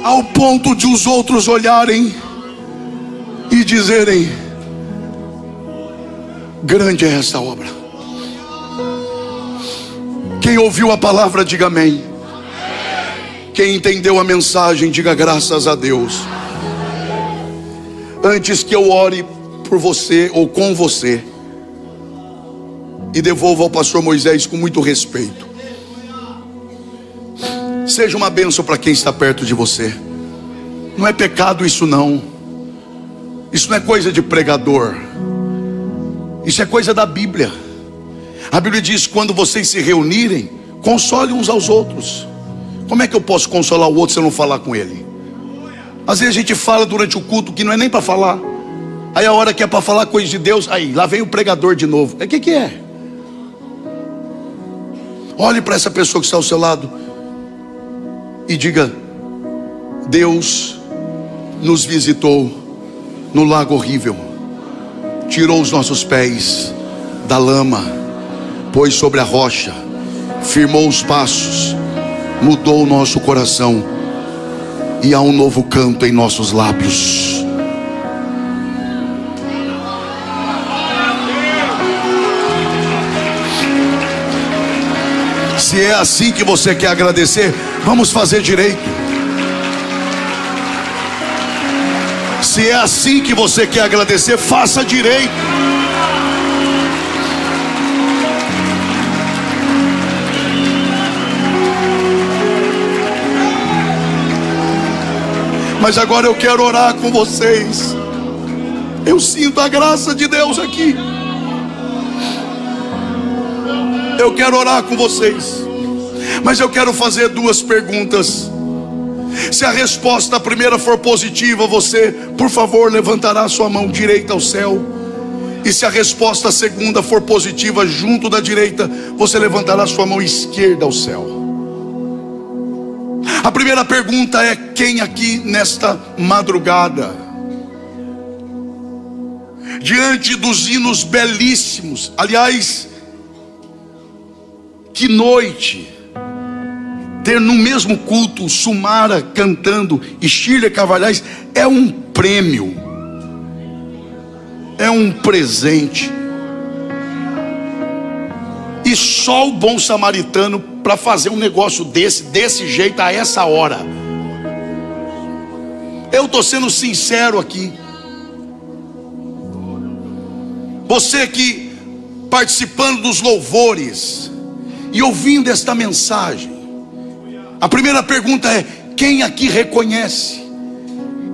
Ao ponto de os outros olharem e dizerem: grande é essa obra. Quem ouviu a palavra, diga amém. Quem entendeu a mensagem, diga graças a Deus. Antes que eu ore por você ou com você, e devolvo ao pastor Moisés com muito respeito, seja uma bênção para quem está perto de você. Não é pecado isso não. Isso não é coisa de pregador. Isso é coisa da Bíblia. A Bíblia diz: quando vocês se reunirem, console uns aos outros. Como é que eu posso consolar o outro se eu não falar com ele? Às vezes a gente fala durante o culto que não é nem para falar. Aí a hora que é para falar coisa de Deus, aí lá vem o pregador de novo. O que é? Olhe para essa pessoa que está ao seu lado e diga: Deus nos visitou no lago horrível, tirou os nossos pés da lama, pôs sobre a rocha, firmou os passos, mudou o nosso coração, e há um novo canto em nossos lábios. Se é assim que você quer agradecer, vamos fazer direito. Se é assim que você quer agradecer, faça direito. Mas agora eu quero orar com vocês. Eu sinto a graça de Deus aqui. Eu quero orar com vocês, mas eu quero fazer duas perguntas. Se a resposta à primeira for positiva, você, por favor, levantará a sua mão direita ao céu. E se a resposta à segunda for positiva, junto da direita, você levantará a sua mão esquerda ao céu. A primeira pergunta é: quem aqui nesta madrugada, diante dos hinos belíssimos, aliás, que noite ter no mesmo culto Sumara cantando e Shirley Carvalhais é um prêmio, é um presente. E só o bom samaritano para fazer um negócio desse jeito a essa hora. Eu estou sendo sincero aqui. Você que participando dos louvores e ouvindo esta mensagem, a primeira pergunta é: quem aqui reconhece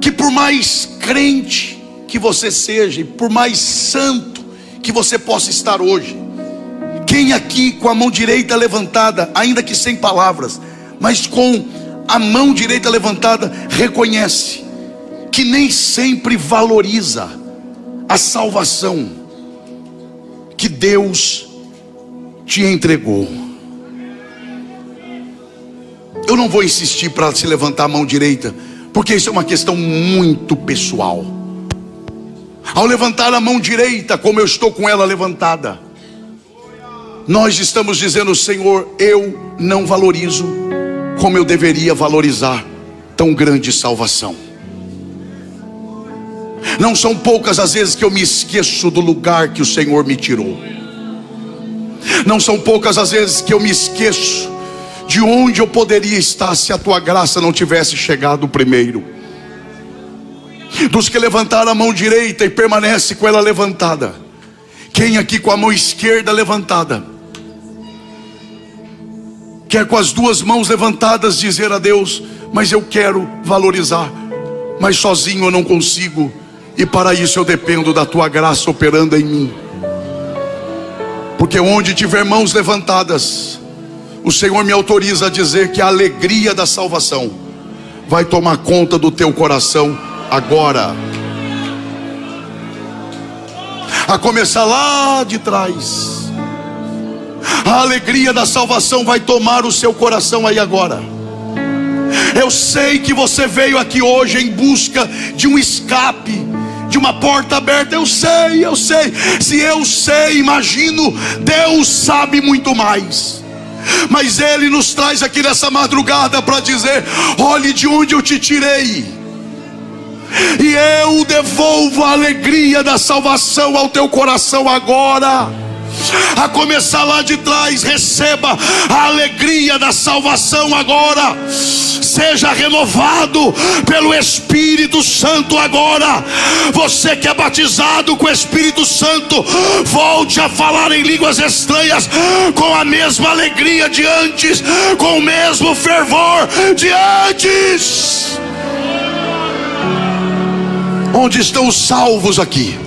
que por mais crente que você seja, e por mais santo que você possa estar hoje, quem aqui com a mão direita levantada, ainda que sem palavras, mas com a mão direita levantada, reconhece que nem sempre valoriza a salvação que Deus te entregou? Eu não vou insistir para se levantar a mão direita, porque isso é uma questão muito pessoal. Ao levantar a mão direita, como eu estou com ela levantada, nós estamos dizendo: Senhor, eu não valorizo como eu deveria valorizar tão grande salvação. Não são poucas as vezes que eu me esqueço do lugar que o Senhor me tirou. Não são poucas as vezes que eu me esqueço de onde eu poderia estar se a tua graça não tivesse chegado primeiro. Dos que levantaram a mão direita e permanece com ela levantada, quem aqui com a mão esquerda levantada quer com as duas mãos levantadas dizer a Deus: mas eu quero valorizar, mas sozinho eu não consigo, e para isso eu dependo da tua graça operando em mim? Porque onde tiver mãos levantadas, o Senhor me autoriza a dizer que a alegria da salvação vai tomar conta do teu coração agora. A começar lá de trás, a alegria da salvação vai tomar o seu coração aí agora. Eu sei que você veio aqui hoje em busca de um escape, de uma porta aberta. Eu sei. Se eu sei, imagino, Deus sabe muito mais. Mas Ele nos traz aqui nessa madrugada para dizer: olhe de onde eu te tirei, e eu devolvo a alegria da salvação ao teu coração agora. A começar lá de trás, receba a alegria da salvação agora. Seja renovado pelo Espírito Santo agora. Você que é batizado com o Espírito Santo, volte a falar em línguas estranhas com a mesma alegria de antes, com o mesmo fervor de antes. Onde estão os salvos aqui?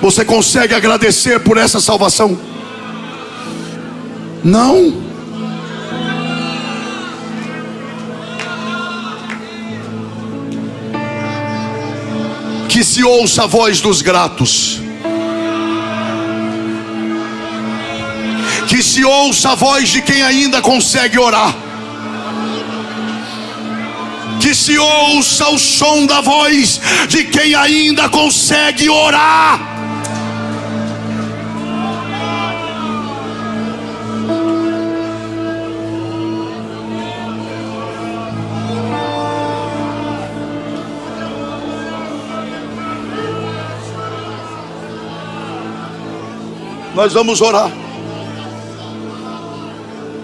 Você consegue agradecer por essa salvação? Não? Que se ouça a voz dos gratos. Que se ouça a voz de quem ainda consegue orar. Que se ouça o som da voz de quem ainda consegue orar. Nós vamos orar,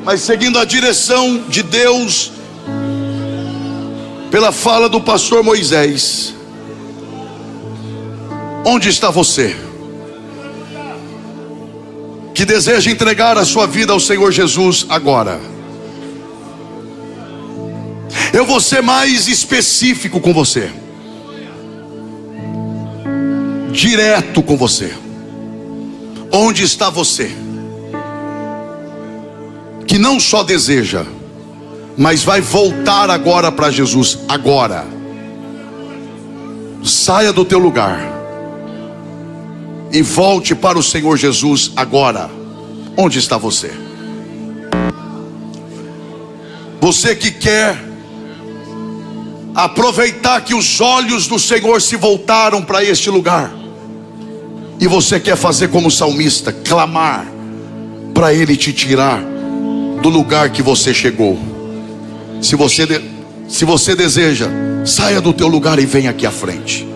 mas seguindo a direção de Deus, pela fala do pastor Moisés. Onde está você que deseja entregar a sua vida ao Senhor Jesus agora? Eu vou ser mais específico com você, direto com você. Onde está você que não só deseja, mas vai voltar agora para Jesus agora? Saia do teu lugar e volte para o Senhor Jesus agora. Onde está você? Você que quer aproveitar que os olhos do Senhor se voltaram para este lugar, e você quer fazer como o salmista, clamar para Ele te tirar do lugar que você chegou. Se você deseja, saia do teu lugar e venha aqui à frente.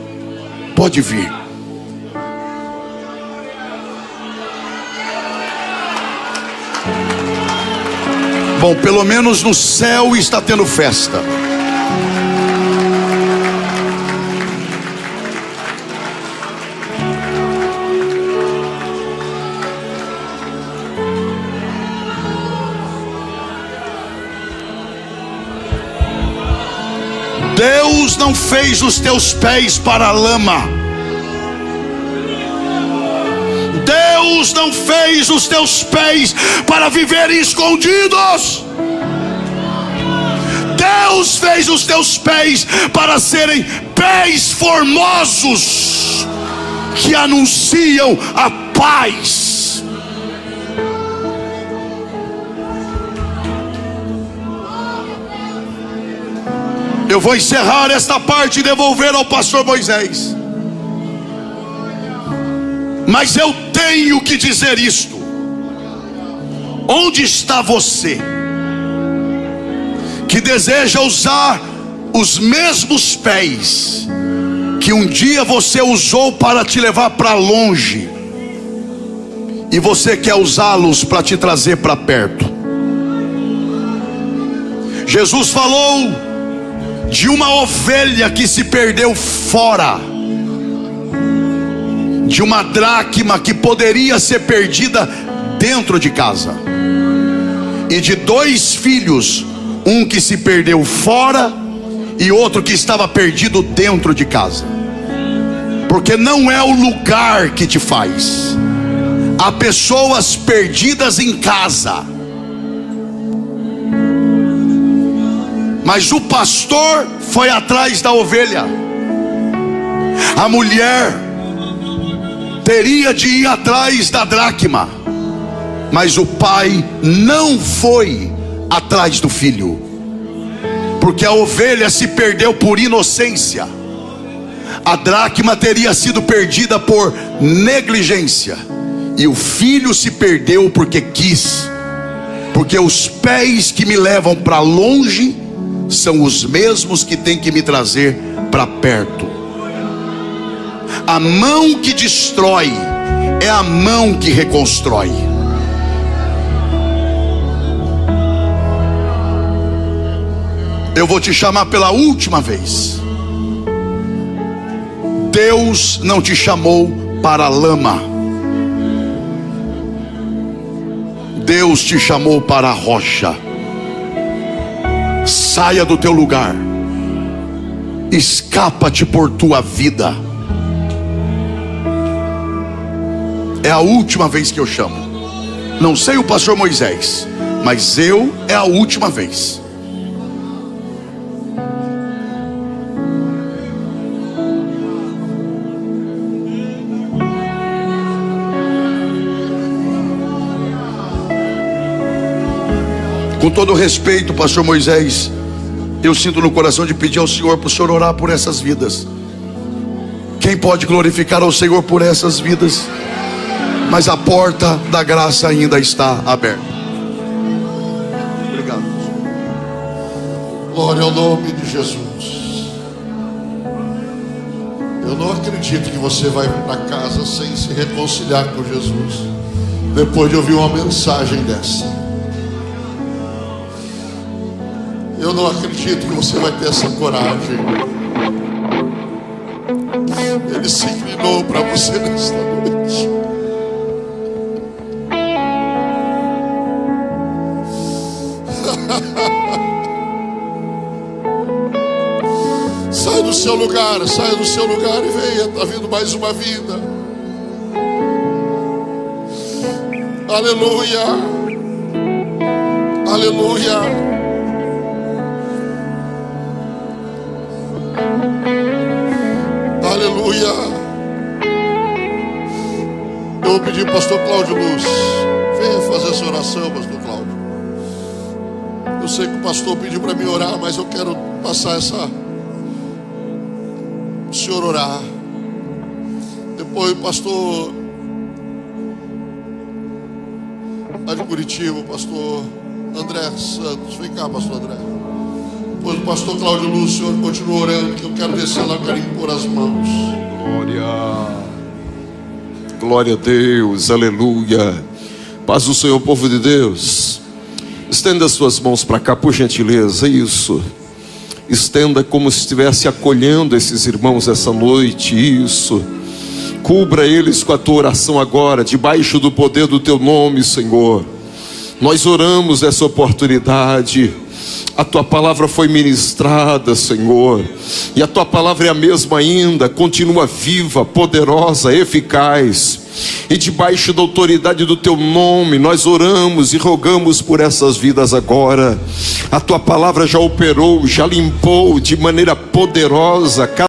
Pode vir. Bom, pelo menos no céu está tendo festa. Deus não fez os teus pés para a lama. Deus não fez os teus pés para viver escondidos. Deus fez os teus pés para serem pés formosos, que anunciam a paz. Eu vou encerrar esta parte e devolver ao pastor Moisés. Mas eu tenho que dizer isto. Onde está você que deseja usar os mesmos pés que um dia você usou para te levar para longe, e você quer usá-los para te trazer para perto? Jesus falou de uma ovelha que se perdeu fora, de uma dracma que poderia ser perdida dentro de casa, e de 2 filhos, um que se perdeu fora e outro que estava perdido dentro de casa. Porque não é o lugar que te faz. Há pessoas perdidas em casa, mas o pastor foi atrás da ovelha. A mulher teria de ir atrás da dracma, mas o pai não foi atrás do filho, porque a ovelha se perdeu por inocência. A dracma teria sido perdida por negligência, e o filho se perdeu porque quis. Porque os pés que me levam para longe são os mesmos que têm que me trazer para perto. A mão que destrói é a mão que reconstrói. Eu vou te chamar pela última vez. Deus não te chamou para a lama. Deus te chamou para a rocha. Saia do teu lugar. Escapa-te por tua vida. É a última vez que eu chamo. Não sei o pastor Moisés, mas é a última vez. Com todo respeito, pastor Moisés, eu sinto no coração de pedir ao Senhor para o Senhor orar por essas vidas. Quem pode glorificar ao Senhor por essas vidas? Mas a porta da graça ainda está aberta. Obrigado. Glória ao nome de Jesus. Eu não acredito que você vai para casa sem se reconciliar com Jesus, depois de ouvir uma mensagem dessa. Eu não acredito que você vai ter essa coragem. Ele se inclinou para você nesta noite. Saia do seu lugar e venha. Está vindo mais uma vida. Aleluia. Aleluia. Aleluia. Eu vou pedir ao pastor Cláudio Luz, venha fazer essa oração, pastor Cláudio. Eu sei que o pastor pediu para mim orar, mas eu quero passar o senhor orar. Depois o pastor lá de Curitiba, o pastor André Santos. Vem cá, pastor André. Depois o pastor Cláudio Luz, o senhor continua orando, que eu quero descer lá, eu quero impor as mãos. Glória a Deus, aleluia. Paz do Senhor, povo de Deus. Estenda as suas mãos para cá, por gentileza, isso. Estenda como se estivesse acolhendo esses irmãos essa noite. Isso. Cubra eles com a tua oração agora, debaixo do poder do teu nome, Senhor. Nós oramos essa oportunidade. A tua palavra foi ministrada, Senhor, e a tua palavra é a mesma ainda, continua viva, poderosa, eficaz. E debaixo da autoridade do teu nome, nós oramos e rogamos por essas vidas agora. A tua palavra já operou, já limpou de maneira poderosa